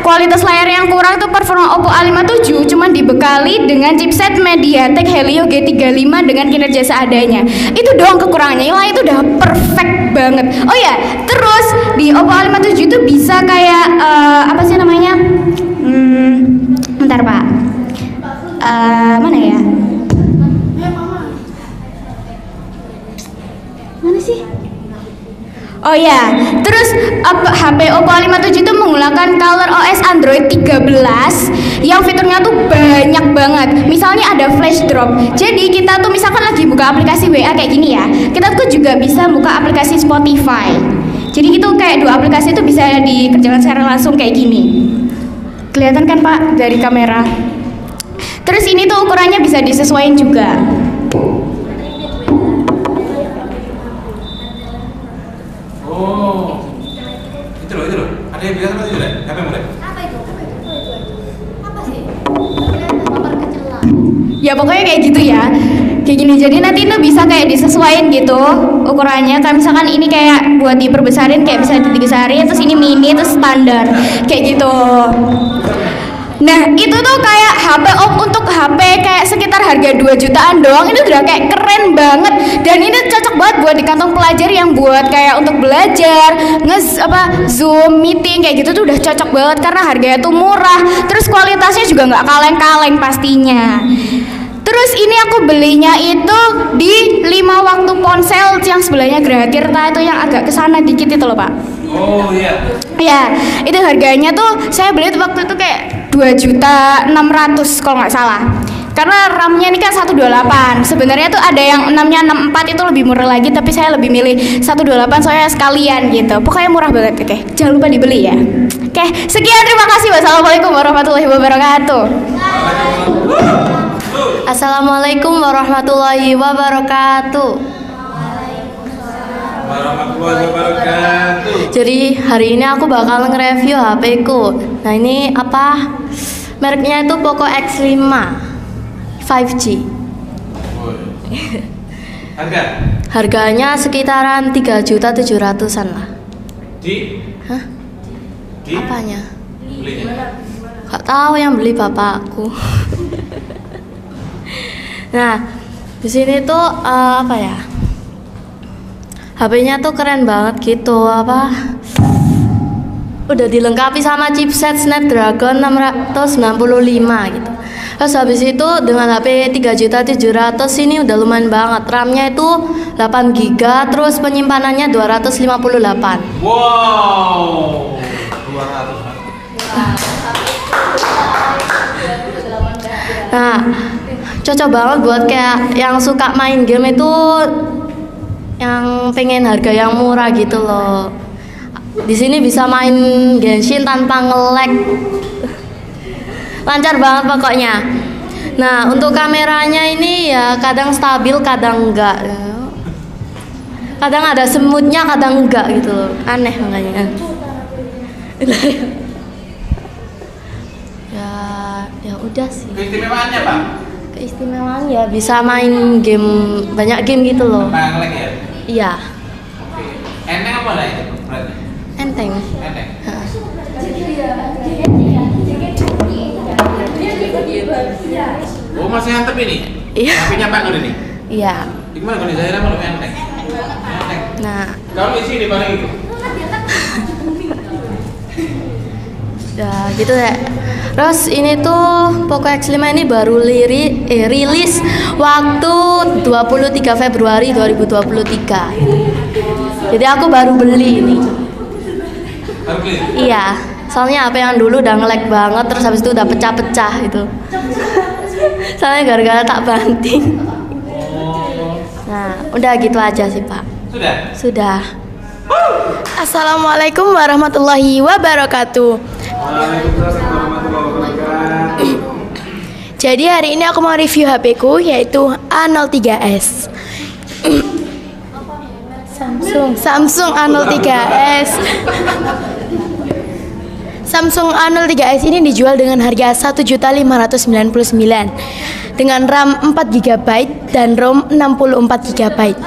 kualitas layar yang kurang tuh performa Oppo A57 cuman dibekali dengan chipset MediaTek Helio G35 dengan kinerja seadanya. Itu doang kekurangannya. Yang lain itu udah perfect banget. Oh ya, terus di Oppo A57 itu bisa kayak apa sih namanya? Bentar Pak. Mana ya? Mana sih? Oh ya, terus HP Oppo A57 itu menggunakan Color OS Android 13 yang fiturnya tuh banyak banget. Misalnya ada flash drop. Jadi kita tuh misalkan lagi buka aplikasi WA kayak gini ya, kita tuh juga bisa buka aplikasi Spotify. Jadi itu kayak dua aplikasi itu bisa dikerjakan secara langsung kayak gini. Kelihatan kan Pak dari kamera? Terus ini tuh ukurannya bisa disesuaikan juga. Oh, itu loh. Ada yang bilang apa itu deh? Apa yang boleh? Ya pokoknya kayak gitu ya, kayak gini. Jadi nanti itu bisa kayak disesuaikan gitu ukurannya. Kayak misalkan ini kayak buat diperbesarin kayak bisa dibesarin, terus ini mini, terus standar kayak gitu. Nah itu tuh kayak HP untuk HP kayak sekitar harga 2 jutaan doang, ini udah kayak keren banget. Dan ini cocok banget buat di kantong pelajar yang buat kayak untuk belajar, Zoom meeting kayak gitu tuh udah cocok banget karena harganya tuh murah. Terus kualitasnya juga nggak kaleng-kaleng pastinya. Terus ini aku belinya itu di 5 waktu ponsel yang sebelahnya Geraha Tirta itu yang agak kesana dikit itu loh Pak. Oh iya. Ya, itu harganya tuh saya beli waktu itu kayak 2.600.000 kalau nggak salah. Karena RAM-nya ini kan 128. Sebenarnya tuh ada yang 6-nya 64 itu lebih murah lagi, tapi saya lebih milih 128 soalnya sekalian gitu. Pokoknya murah banget. Oke, jangan lupa dibeli ya. Oke, sekian, terima kasih. Wassalamualaikum warahmatullahi wabarakatuh. Assalamualaikum warahmatullahi wabarakatuh. Warahmatullahi wabarakatuh. Jadi hari ini aku bakal nge-review HP ku. Nah ini apa? Mereknya itu Poco X5 5G. Harga? Harganya sekitaran 3.700.000-an lah. Di? Hah? Di? Apanya? Belinya? Gak tahu, yang beli bapakku. Nah, di sini tuh apa ya? HP-nya tuh keren banget gitu, udah dilengkapi sama chipset Snapdragon 695 gitu. Terus habis itu dengan HP 3.700.000 ini udah lumayan banget. RAM-nya itu 8GB, terus penyimpanannya 258. Wow. 200. Nah, cocok banget buat kayak yang suka main game itu, yang pengen harga yang murah gitu loh. Di sini bisa main Genshin tanpa nge-lag. Lancar banget pokoknya. Nah, untuk kameranya ini ya kadang stabil, kadang enggak. Kadang ada semutnya, kadang enggak gitu loh. Aneh makanya. Ya udah sih. Keistimewaannya Pak? Keistimewaan ya bisa main game, banyak game gitu loh. Tanpa nge-lag ya? Iya. Oke. Enteng apa lah itu beratnya? Enteng. Enteng. Oh masih antep ini? Iya. HP-nya Pak Nur ini? Iya. Gimana kondisi saya kalau enteng? Enteng. Nah, Kalau isi di balik itu? ya gitu deh. Terus ini tuh Poco X5 ini baru rilis waktu 23 Februari 2023. Jadi aku baru beli ini. Baru beli? Iya, soalnya HP yang dulu udah nge-lag banget, terus habis itu udah pecah-pecah gitu. Soalnya gara-gara tak banting. Nah, udah gitu aja sih Pak. Sudah? Sudah. Assalamualaikum warahmatullahi wabarakatuh. Waalaikumsalam warahmatullahi wabarakatuh. Jadi hari ini aku mau review HP ku yaitu A03s. Samsung A03s. Samsung A03s ini dijual dengan harga 1.599.000 dengan RAM 4 GB dan ROM 64 GB.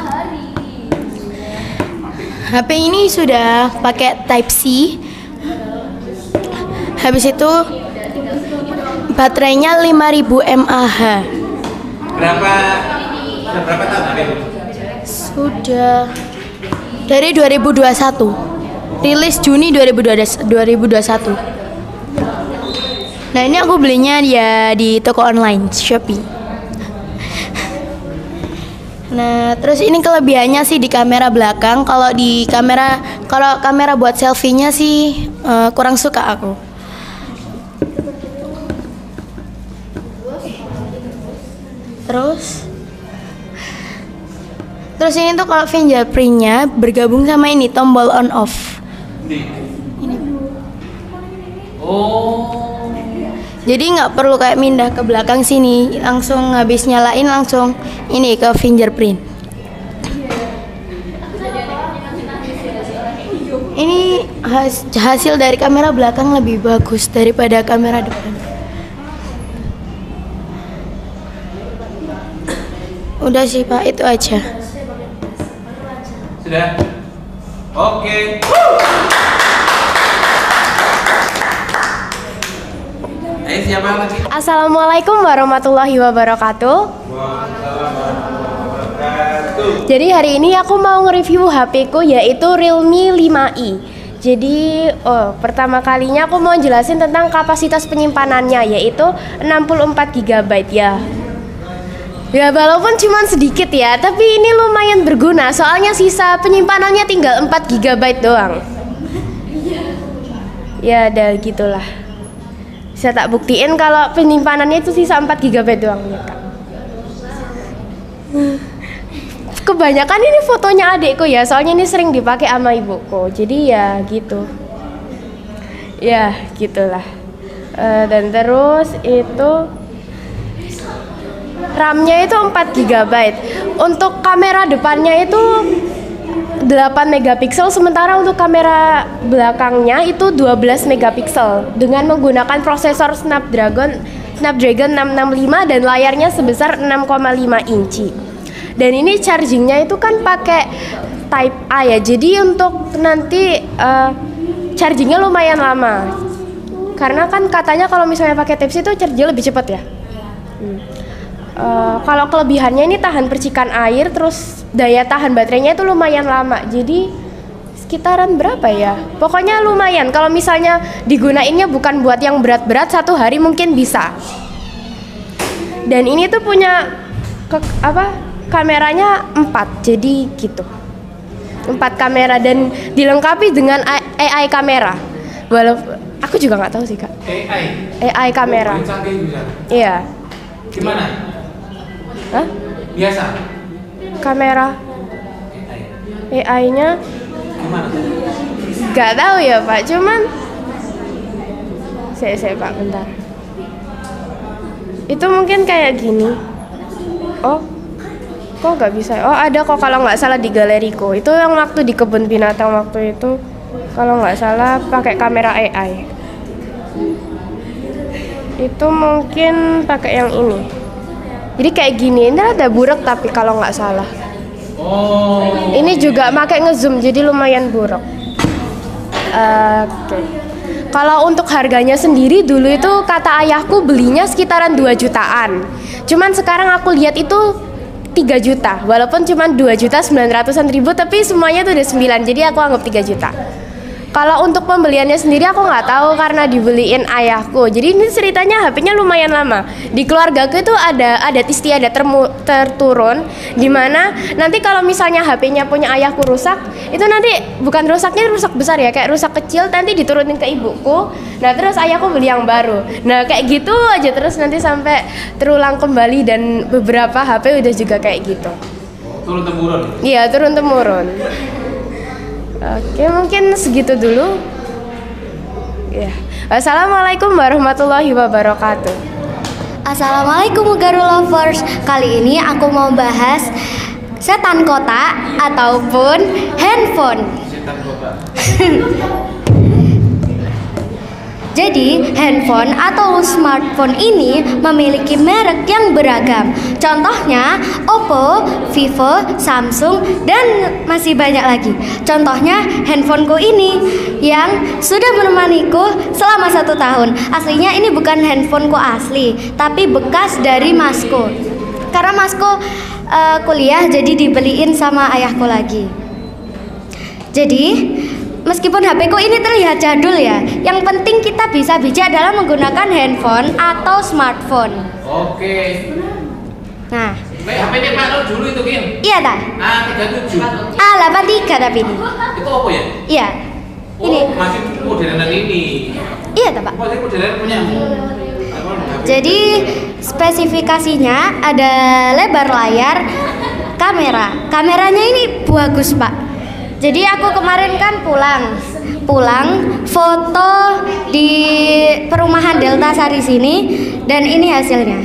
HP ini sudah pakai Type C. Habis itu baterainya 5000 mAh. Berapa tahun HP itu? Sudah dari 2021. Rilis Juni 2021. Nah, ini aku belinya dia di toko online Shopee. Nah, terus ini kelebihannya sih di kamera belakang. Kalau kamera buat selfie-nya sih kurang suka aku. Terus ini tuh kalau fingerprint-nya bergabung sama ini tombol on off. Ini. Oh. Jadi nggak perlu kayak pindah ke belakang sini, langsung habis nyalain langsung ini ke fingerprint. Ini hasil dari kamera belakang lebih bagus daripada kamera depan. Udah sih Pak, itu aja. Sudah? Oke. Ayo siapa lagi? Assalamualaikum warahmatullahi wabarakatuh. Jadi hari ini aku mau nge-review HP ku yaitu Realme 5i. Jadi pertama kalinya aku mau jelasin tentang kapasitas penyimpanannya yaitu 64 GB ya. Ya walaupun cuma sedikit ya, tapi ini lumayan berguna soalnya sisa penyimpanannya tinggal 4 GB doang. Ya udah gitulah. Bisa tak buktiin kalau penyimpanannya itu sisa 4 GB doang ya Kak. Kebanyakan ini fotonya adikku ya, soalnya ini sering dipakai sama ibuku. Jadi ya gitu. Ya gitulah. Dan terus itu RAM-nya itu 4 GB. Untuk kamera depannya itu 8 megapiksel, sementara untuk kamera belakangnya itu 12 megapiksel dengan menggunakan prosesor Snapdragon 665 dan layarnya sebesar 6,5 inci. Dan ini chargingnya itu kan pakai Type A ya, jadi untuk nanti chargingnya lumayan lama. Karena kan katanya kalau misalnya pakai Type C itu chargingnya lebih cepat ya. Kalau kelebihannya ini tahan percikan air, terus daya tahan baterainya itu lumayan lama. Jadi sekitaran berapa ya? Pokoknya lumayan. Kalau misalnya digunainnya bukan buat yang berat-berat, 1 hari mungkin bisa. Dan ini tuh punya kameranya 4, jadi gitu. 4 kamera dan dilengkapi dengan AI kamera. Walaupun aku juga nggak tahu sih Kak. AI kamera. Iya. Gimana? Hah? Biasa. Kamera AI-nya Gimana? nggak tahu ya Pak, cuman saya Pak bentar. Itu mungkin kayak gini. Oh, kok nggak bisa? Oh ada kok kalau nggak salah di galeriku. Itu yang waktu di kebun binatang waktu itu, kalau nggak salah pakai kamera AI. Itu mungkin pakai yang ini. Jadi kayak gini, ini ada burek tapi kalau nggak salah. Oh. Ini juga pakai ngezoom jadi lumayan buruk. Oke. Kalau untuk harganya sendiri dulu itu kata ayahku belinya sekitaran 2 jutaan. Cuman sekarang aku lihat itu 3 juta. Walaupun cuma 2.900.000 tapi semuanya tuh udah 9. Jadi aku anggap 3 juta. Kalau untuk pembeliannya sendiri aku nggak tahu karena dibeliin ayahku. Jadi ini ceritanya HP-nya lumayan lama. Di keluargaku itu ada istiadat terturun, dimana nanti kalau misalnya HP-nya punya ayahku rusak, itu nanti bukan rusaknya rusak besar ya, kayak rusak kecil nanti diturunin ke ibuku. Nah terus ayahku beli yang baru. Nah kayak gitu aja terus nanti sampai terulang kembali dan beberapa HP udah juga kayak gitu. Turun temurun. Iya turun temurun. Oke, mungkin segitu dulu. Ya. Wassalamualaikum warahmatullahi wabarakatuh. Assalamualaikum Garu Lovers. Kali ini aku mau bahas setan kotak ataupun handphone. Setan kota. Jadi, handphone atau smartphone ini memiliki merek yang beragam. Contohnya, Oppo, Vivo, Samsung, dan masih banyak lagi. Contohnya, handphoneku ini yang sudah menemaniku selama 1 tahun. Aslinya ini bukan handphoneku asli, tapi bekas dari masku. Karena masku kuliah, jadi dibeliin sama ayahku lagi. Jadi, meskipun HP ku ini terlihat jadul ya, yang penting kita bisa bijak dalam menggunakan handphone atau smartphone. Oke. Nah, HP-nya Pak Nur dulu itu Kin. iya tak? A37. A83 tapi ini. Itu apa ya? Iya. Ini. Oh, masih modelan ini. Iya tak, Pak? Masih modelan punya. Jadi spesifikasinya ada lebar layar, kamera. Kameranya ini bagus, Pak. Jadi aku kemarin kan pulang foto di perumahan Delta Sari sini dan ini hasilnya.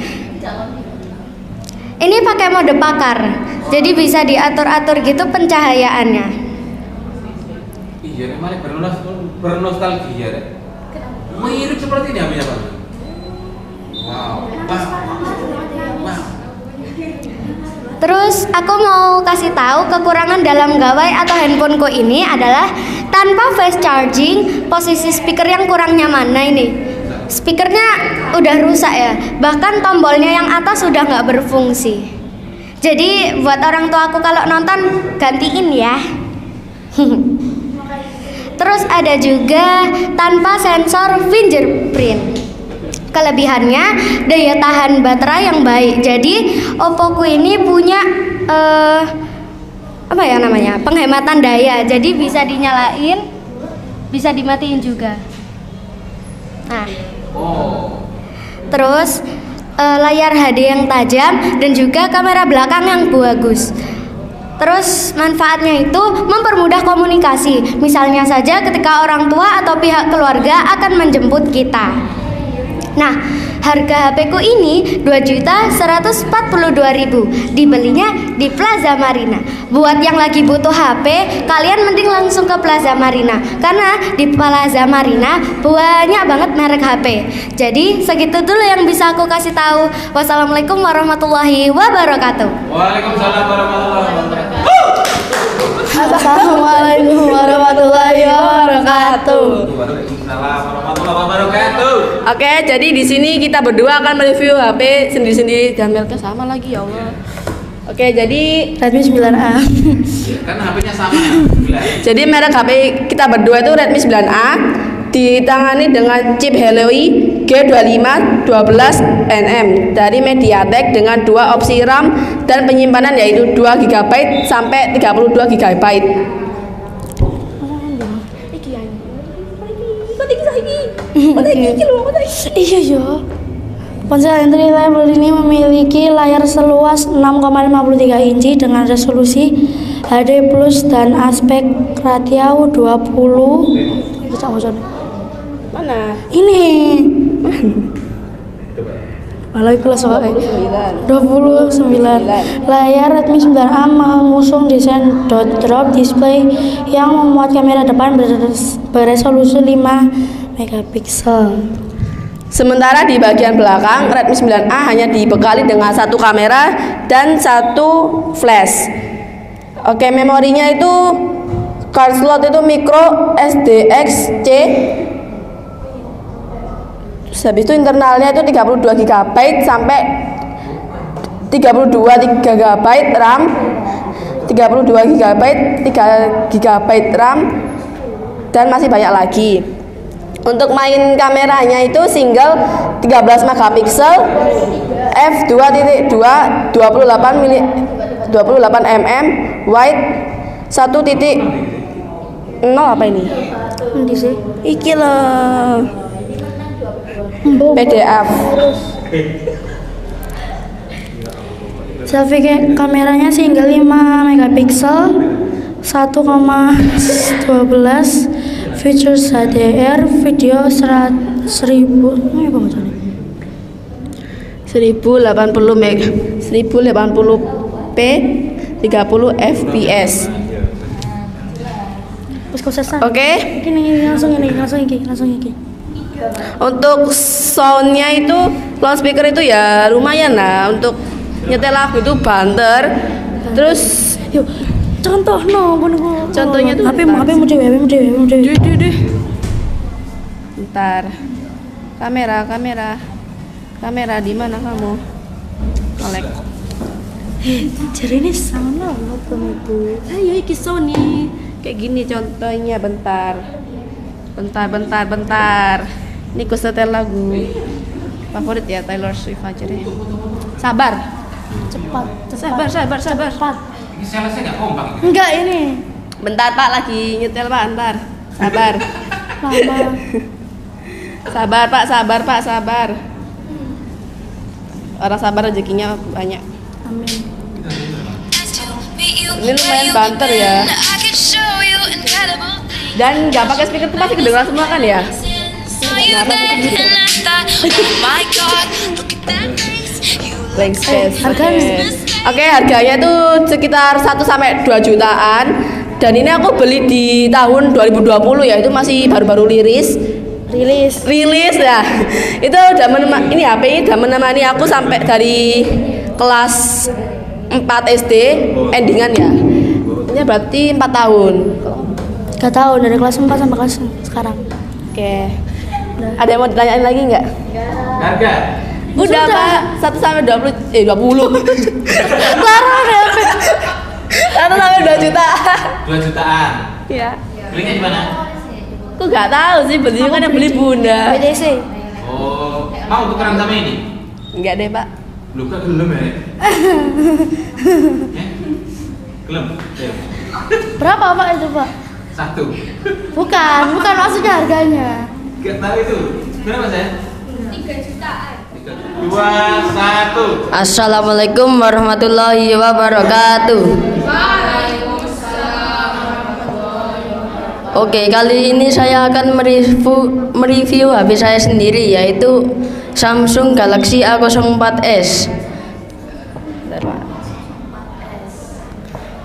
Ini pakai mode pakar. Jadi bisa diatur-atur gitu pencahayaannya. Iya, malah bernostalgia deh. Mirip seperti ini HP-nya Pak. Wow. Terus aku mau kasih tahu kekurangan dalam gawai atau handphoneku ini adalah tanpa fast charging, posisi speaker yang kurang nyaman. Nah ini, speakernya udah rusak ya, bahkan tombolnya yang atas sudah nggak berfungsi. Jadi buat orang tua aku kalau nonton gantiin ya. Terus ada juga tanpa sensor fingerprint. Kelebihannya daya tahan baterai yang baik. Jadi Oppo ku ini punya apa ya namanya, penghematan daya. Jadi bisa dinyalain, bisa dimatiin juga. Nah, terus layar HD yang tajam dan juga kamera belakang yang bagus. Terus manfaatnya itu mempermudah komunikasi. Misalnya saja ketika orang tua atau pihak keluarga akan menjemput kita. Nah, harga HP ku ini 2.142.000. Dibelinya di Plaza Marina. Buat yang lagi butuh HP, kalian mending langsung ke Plaza Marina. Karena di Plaza Marina banyak banget merek HP. Jadi segitu dulu yang bisa aku kasih tahu. Wassalamualaikum warahmatullahi wabarakatuh. Waalaikumsalam warahmatullahi wabarakatuh. Assalamualaikum warahmatullahi wabarakatuh. Waalaikumsalam warahmatullahi wabarakatuh. Oke, jadi di sini kita berdua akan mereview HP sendiri-sendiri dan mereka sama lagi ya Allah. Oke, jadi Redmi 9A. Kan HP-nya sama. jadi merek HP kita berdua itu Redmi 9A, ditangani dengan chip Helio G25 12nm dari MediaTek dengan 2 opsi RAM dan penyimpanan yaitu 2 GB sampai 32 GB. Iya ya. Ponsel entry level ini memiliki layar seluas 6,53 inci dengan resolusi HD plus dan aspek ratio 20. Mana? Ini. Malah plus 29. Layar Redmi 9A mengusung desain dot drop display yang memuat kamera depan beresolusi 5 megapiksel. Sementara di bagian belakang Redmi 9A hanya dibekali dengan 1 kamera dan 1 flash. Oke, memorinya itu card slot itu micro SDXC. Habis itu internalnya itu 32 GB sampai 32 GB RAM, 32 GB, 3 GB RAM dan masih banyak lagi. Untuk main kameranya itu single 13 megapiksel f2.2 28 mm wide 1.0 apa ini? Nanti sih. Iki loh. PDF. Selfie kameranya single 5 megapiksel 1,12 features HDR video 1080 1080p 30 fps. Oke. Ini langsung ini. Untuk soundnya itu loudspeaker itu ya lumayan lah untuk nyetel lagu itu banter. Terus Yuk, contoh contohnya tuh HP mu dewe. Bentar. Kamera di mana kamu? Kolek. Jadi ini sama lo Ibu. Ayo iki Sony. Kayak gini contohnya, bentar. Ini ku setel lagu favorit ya, Taylor Swift aja deh. Sabar. Cepat. Sabar. Ini salesnya nggak kompak. Enggak ini. Bentar Pak, lagi nyetel Pak, bentar. Sabar. Lama. Sabar. Orang sabar rezekinya banyak. Amin. Ini lumayan banter ya. Dan nggak pakai speaker tuh pasti kedengeran semua kan ya? Blank space. Oke, harganya tuh sekitar 1 sampai 2 jutaan. Dan ini aku beli di tahun 2020 ya, itu masih baru-baru rilis ya. Itu udah ini HP ini udah menemani aku sampai dari kelas 4 SD endingan ya. Ini berarti 4 tahun. 3 tahun dari kelas 4 sampai kelas sekarang. Oke. Ada yang mau ditanyain lagi nggak? Harga? Udah Pak, 1 sampai 20. Larang ya HP. 1 sampai 2 juta. 2 jutaan. Iya. Belinya di mana? Aku nggak tahu sih, beli kan yang beli bunda. BDC. Oh, mau tukeran sama ini? Enggak deh Pak. Lu kok gelem ya? Gelem. Berapa Pak itu Pak? 1. Bukan maksudnya harganya. Gak tahu itu. Berapa saya? 3 jutaan. 2, 1. Assalamualaikum warahmatullahi wabarakatuh. Oke, kali ini saya akan mereview HP saya sendiri, yaitu Samsung Galaxy A04s.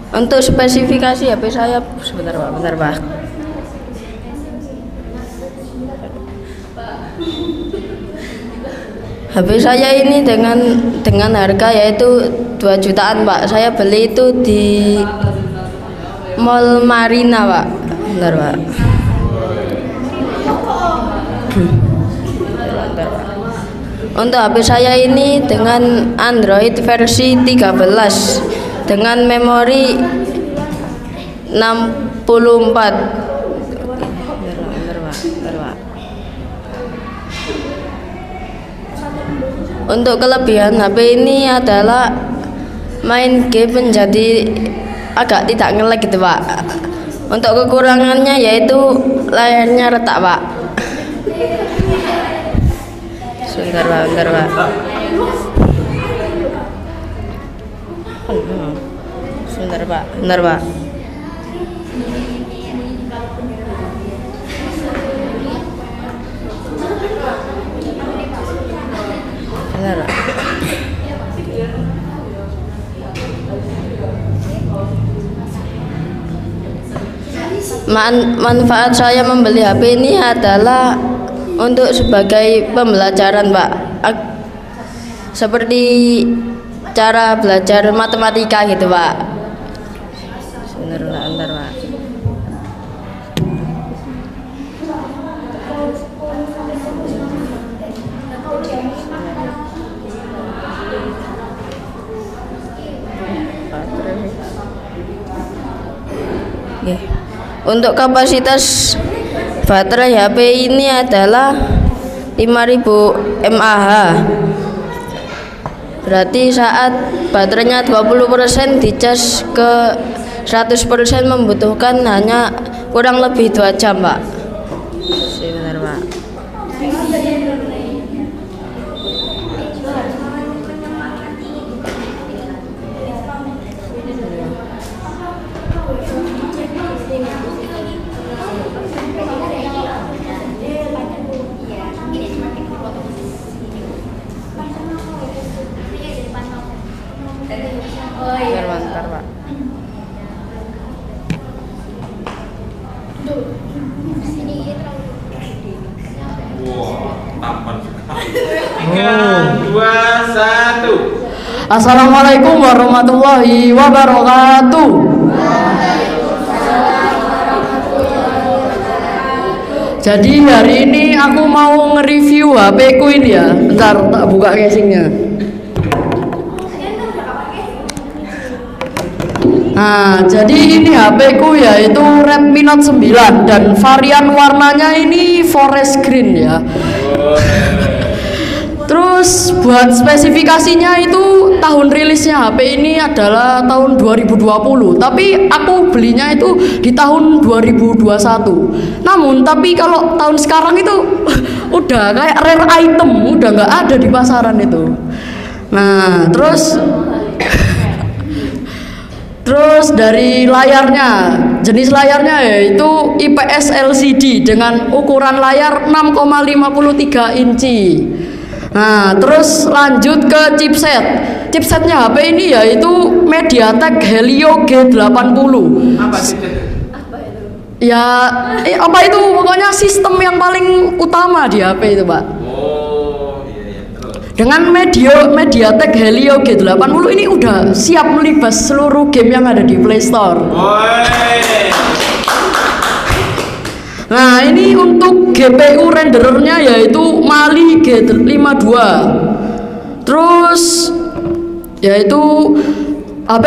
Untuk spesifikasi HP saya, sebentar Pak. HP saya ini dengan harga yaitu 2 jutaan Pak. Saya beli itu di Mall Marina Pak. Bentar Pak. Untuk HP saya ini dengan Android versi 13 dengan memori 64. Untuk kelebihan HP ini adalah main game menjadi agak tidak nge-lag gitu Pak. Untuk kekurangannya yaitu layarnya retak Pak. Sebentar Pak. Sebentar Pak. Manfaat saya membeli HP ini adalah untuk sebagai pembelajaran Pak, seperti cara belajar matematika gitu Pak. Sebentar Pak. Untuk kapasitas baterai HP ini adalah 5000 mAh. Berarti saat baterainya 20% dicas ke 100% membutuhkan hanya kurang lebih 2 jam Pak. Sebentar Pak. Bentar Pak. Wah, tampan sekali. 3, 2, 1. Assalamualaikum warahmatullahi wabarakatuh. Jadi hari ini aku mau nge-review HP ku ini ya. Bentar, tak buka casingnya. Nah, jadi ini HP ku yaitu Redmi Note 9 dan varian warnanya ini forest green ya. Terus buat spesifikasinya itu tahun rilisnya HP ini adalah tahun 2020, tapi aku belinya itu di tahun 2021. Namun tapi kalau tahun sekarang itu udah kayak rare item, udah nggak ada di pasaran itu. Nah, terus dari layarnya, jenis layarnya yaitu IPS LCD dengan ukuran layar 6,53 inci. Nah, terus lanjut ke chipset. Chipsetnya HP ini yaitu MediaTek Helio G80. Apa chipset? Ya, apa itu? Pokoknya sistem yang paling utama di HP itu, Pak. Oh, iya. Terus. Dengan MediaTek Helio G80 ini udah siap melibas seluruh game yang ada di Play Store. Nah, ini untuk GPU renderernya yaitu Mali G52. Terus yaitu HP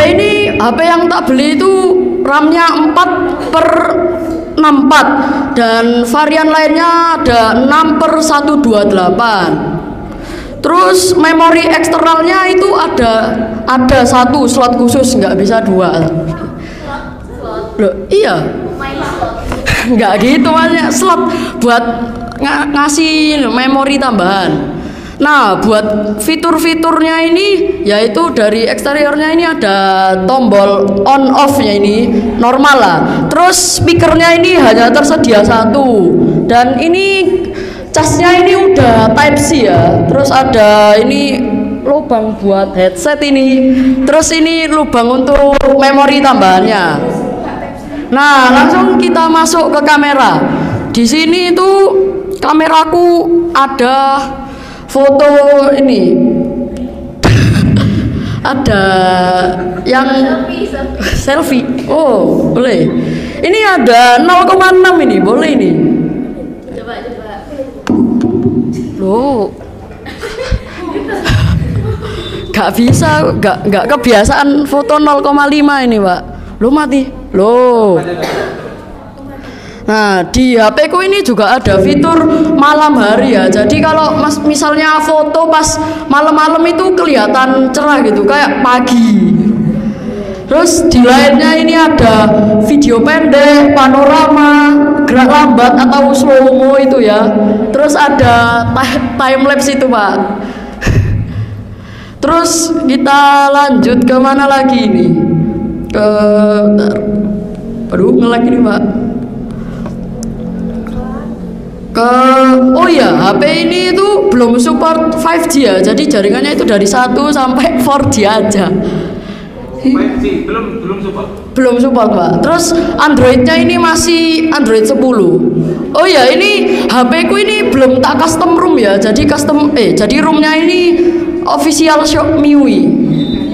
yang tak beli itu RAM-nya 4/64 dan varian lainnya ada 6/128. Terus memori eksternalnya itu ada satu slot khusus, nggak bisa dua. Loh, iya. Nggak gitu, maksudnya slot buat ngasih memori tambahan. Nah, buat fitur-fiturnya ini yaitu dari eksteriornya ini ada tombol on off-nya ini normal lah. Terus speakernya ini hanya tersedia satu. Dan ini casnya ini udah Type C ya. Terus ada ini lubang buat headset ini. Terus ini lubang untuk memori tambahannya. Nah, langsung kita masuk ke kamera. Di sini itu kameraku ada foto ini. Ada yang selfie. Oh, boleh. Ini ada 0,6 ini, boleh ini. Coba. Loh. Gak bisa, gak kebiasaan foto 0,5 ini, Pak. Lo mati. Loh. Nah, di HP ku ini juga ada fitur malam hari ya. Jadi kalau misalnya foto pas malam-malam itu kelihatan cerah gitu, kayak pagi. Terus di lainnya ini ada video pendek, panorama, gerak lambat atau slow mo itu ya. Terus ada time lapse itu, Pak. Terus kita lanjut ke mana lagi ini? Aduh, nge-lag ini, Pak. Oh ya, HP ini itu belum support 5G ya. Jadi jaringannya itu dari 1 sampai 4G aja. 5G belum support. Belum support, Pak. Terus Androidnya ini masih Android 10. Oh ya, ini HP ku ini belum tak custom room ya. Jadi jadi roomnya ini official shop MIUI.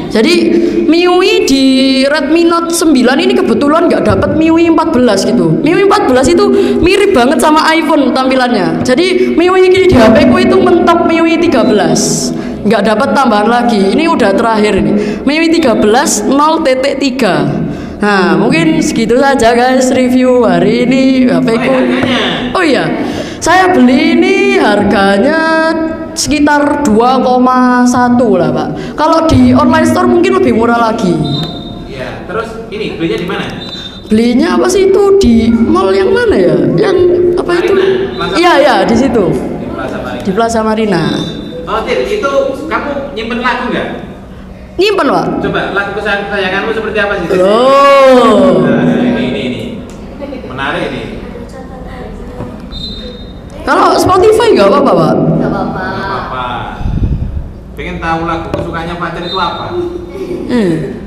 Jadi MIUI di Redmi Note 9 ini kebetulan nggak dapat MIUI 14 gitu. MIUI 14 itu mirip banget sama iPhone tampilannya. Jadi MIUI di HP ku itu mentok MIUI 13. Nggak dapat tambahan lagi. Ini udah terakhir ini. MIUI 13 0.3. Nah, mungkin segitu saja guys review hari ini HP ku. Oh iya, saya beli ini harganya sekitar 2,1 lah, Pak. Kalau di online store mungkin lebih murah lagi. Iya, terus ini belinya di mana? Belinya apa sih itu di mall yang mana ya? Yang apa itu? Iya, di situ. Di Plaza Marina. Oh, Tir, itu kamu nyimpen lagu nggak? Nyimpen, Pak. Coba lagu kesayanganmu seperti apa sih? Oh. Nah, ini. Menarik ini. Kalau Spotify nggak apa-apa, Pak? Nggak apa-apa. Pengen tahu lagu kesukaannya pacar itu apa? Hmm.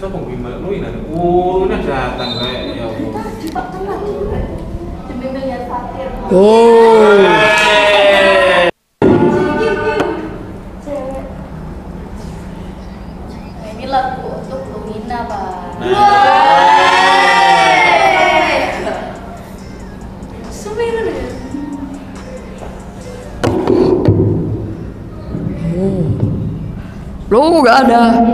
Sopo bimbel lu ini kan. Ini datang kayak ya Allah. Oh. Ini lagu untuk Lumina, Pak. Loh, nggak ada.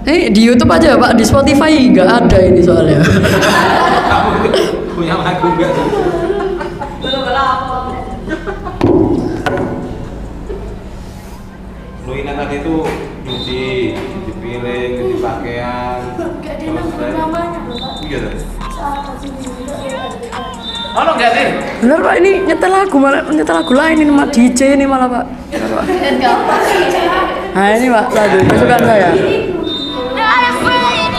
Di YouTube aja Pak, di Spotify nggak ada ini soalnya. Kamu punya lagu enggak? Luina tadi itu cuci piring, cuci pakaian. Gak ada namanya. Iya. Oh, lo enggak, Tin? Bener Pak, ini nyetel lagu malah nyetel lagu lain ini Mak DJ ini malah Pak. Bener, Pak. Nah ini Pak lagu kesukaan saya.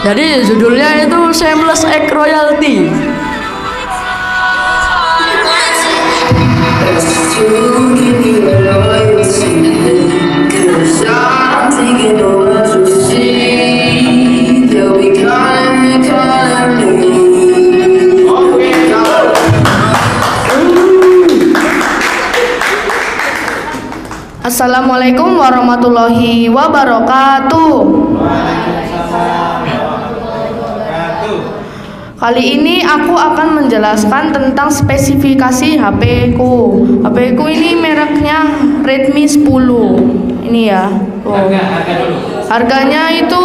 Jadi judulnya itu Shameless Act Royalty. Assalamualaikum warahmatullahi wabarakatuh. Kali ini aku akan menjelaskan tentang spesifikasi HP ku. HP ku ini mereknya Redmi 10. Ini ya. Harga dulu. Harganya itu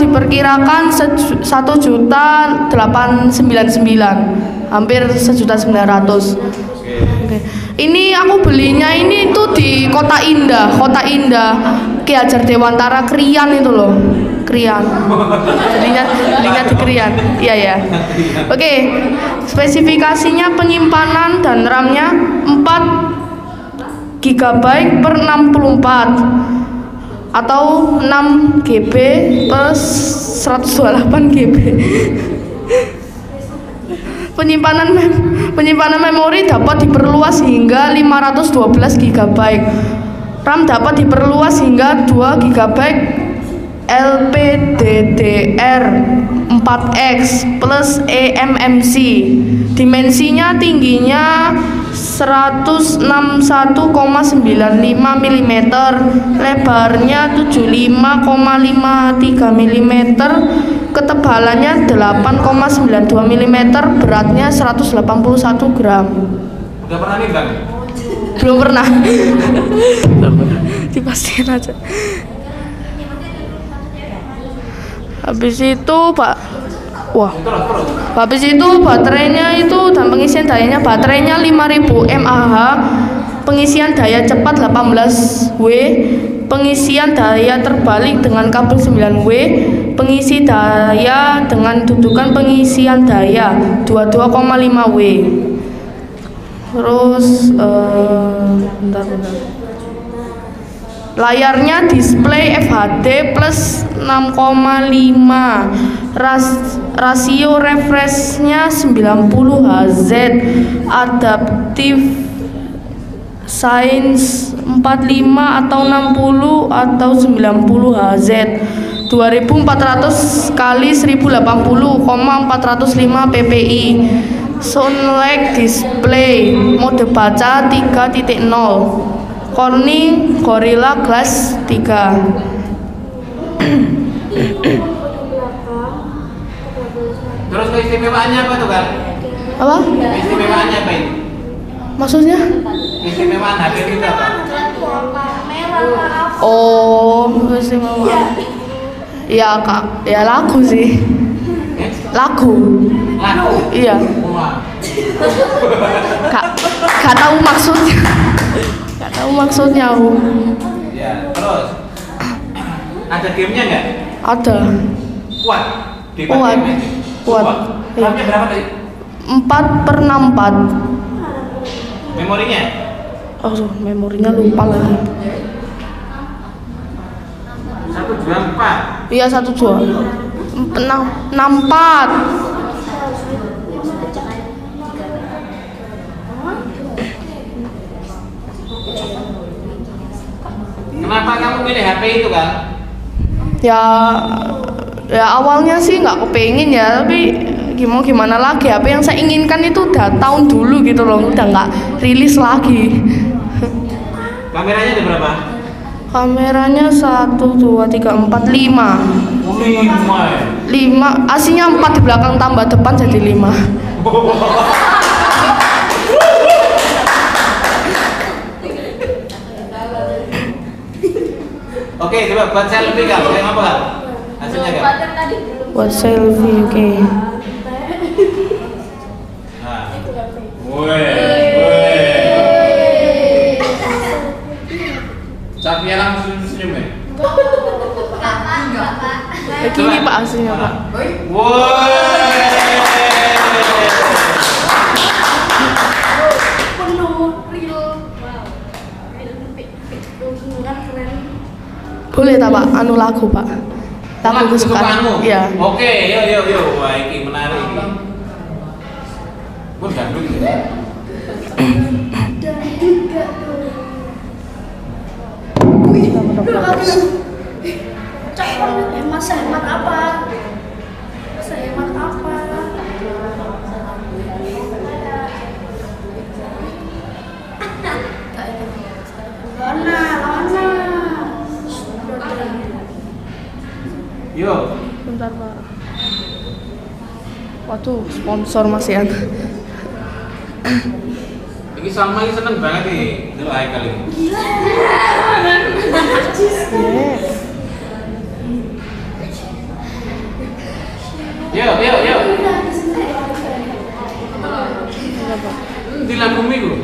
diperkirakan 1.899.000, hampir 1.900.000. Oke. Ini aku belinya ini tuh di Kota Indah, Ki Hajar Dewantara Krian itu loh. Krian. Belinya di Krian. Iya ya. Oke. Spesifikasinya penyimpanan dan RAM-nya 4 GB per 64 atau 6 GB per 128 GB. Penyimpanan memori dapat diperluas hingga 512 GB. RAM dapat diperluas hingga 2 GB LPDDR4X plus eMMC. Dimensinya tingginya 161,95 mm, lebarnya 75,53 mm, ketebalannya 8,92 mm, beratnya 181 gram. Udah pernah nih, Bang? Belum pernah. Dipastiin aja. Habis itu habis itu baterainya itu dan pengisian dayanya, baterainya 5000 mAh, pengisian daya cepat 18W, pengisian daya terbalik dengan kabel 9W, pengisi daya dengan dudukan pengisian daya 22,5W. Terus bentar. Layarnya display FHD plus 6,5, rasio refreshnya 90 Hz, adaptive Science 45 atau 60 atau 90 Hz, 2400 kali 1080,405 ppi, Soundlike display, mode baca 3.0, Corning Gorilla Glass 3. Terus keistimewaannya apa tuh, Kak? Apa? Keistimewaannya apa ini? Maksudnya? Keistimewaan HP kita, Pak. Oh, keistimewaan. Ya Kak, ya lagu sih. Lagu. Iya. Gak tahu maksudnya. Gak tahu maksudnya aku. Ya, terus ada gamenya nggak? Ada. Kuat. Kuat. Kuat. RAM-nya berapa tadi? 4/64. Memorinya? Oh, memorinya lupa lagi. 124. Iya 164. Kenapa kamu pilih HP itu, Kak? Ya Ya awalnya sih nggak kepengen ya, tapi gimana lagi, apa yang saya inginkan itu udah tahun dulu gitu loh, udah nggak rilis lagi. Kameranya ada berapa? Kameranya 1, 2, 3, 4, 5. 5, aslinya 4 di belakang tambah depan jadi 5. Oke, coba buat selfie Kak, yang apa Kak? Hasilnya Kak? Buat selfie, oke. Nah. Safia langsung senyum ya? Begini Pak hasilnya Pak. Boleh tak Pak? Anu lagu Pak. Lagu kesukaanmu. Iya. Oke, yuk. Wah, ini menarik ini. Pun gandung ya. Masa hemat apa? Masa hemat apa? Lana. Yuk. Bentar Pak. Waduh, sponsor masih ada. Ini Salma ini seneng banget nih, dulu Haikal ini. Yuk. Di lagu minggu.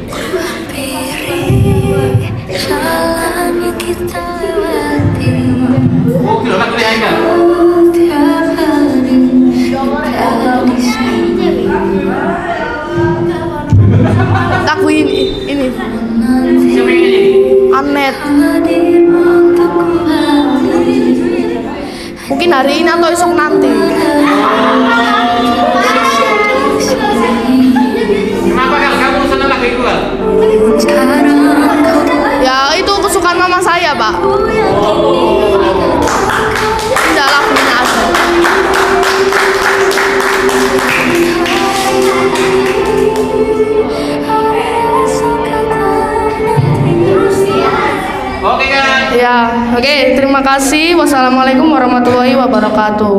Oh, kira lagu ini Haikal. Lagu ini. Siapa yang nyanyi? Anet. Mungkin hari ini atau esok nanti. Kenapa Kak? Kamu seneng lagu itu Kak? Ya itu kesukaan mama saya Pak. Tidak lagunya aja. Oke kan? Ya, oke. Terima kasih. Wassalamualaikum warahmatullahi wabarakatuh.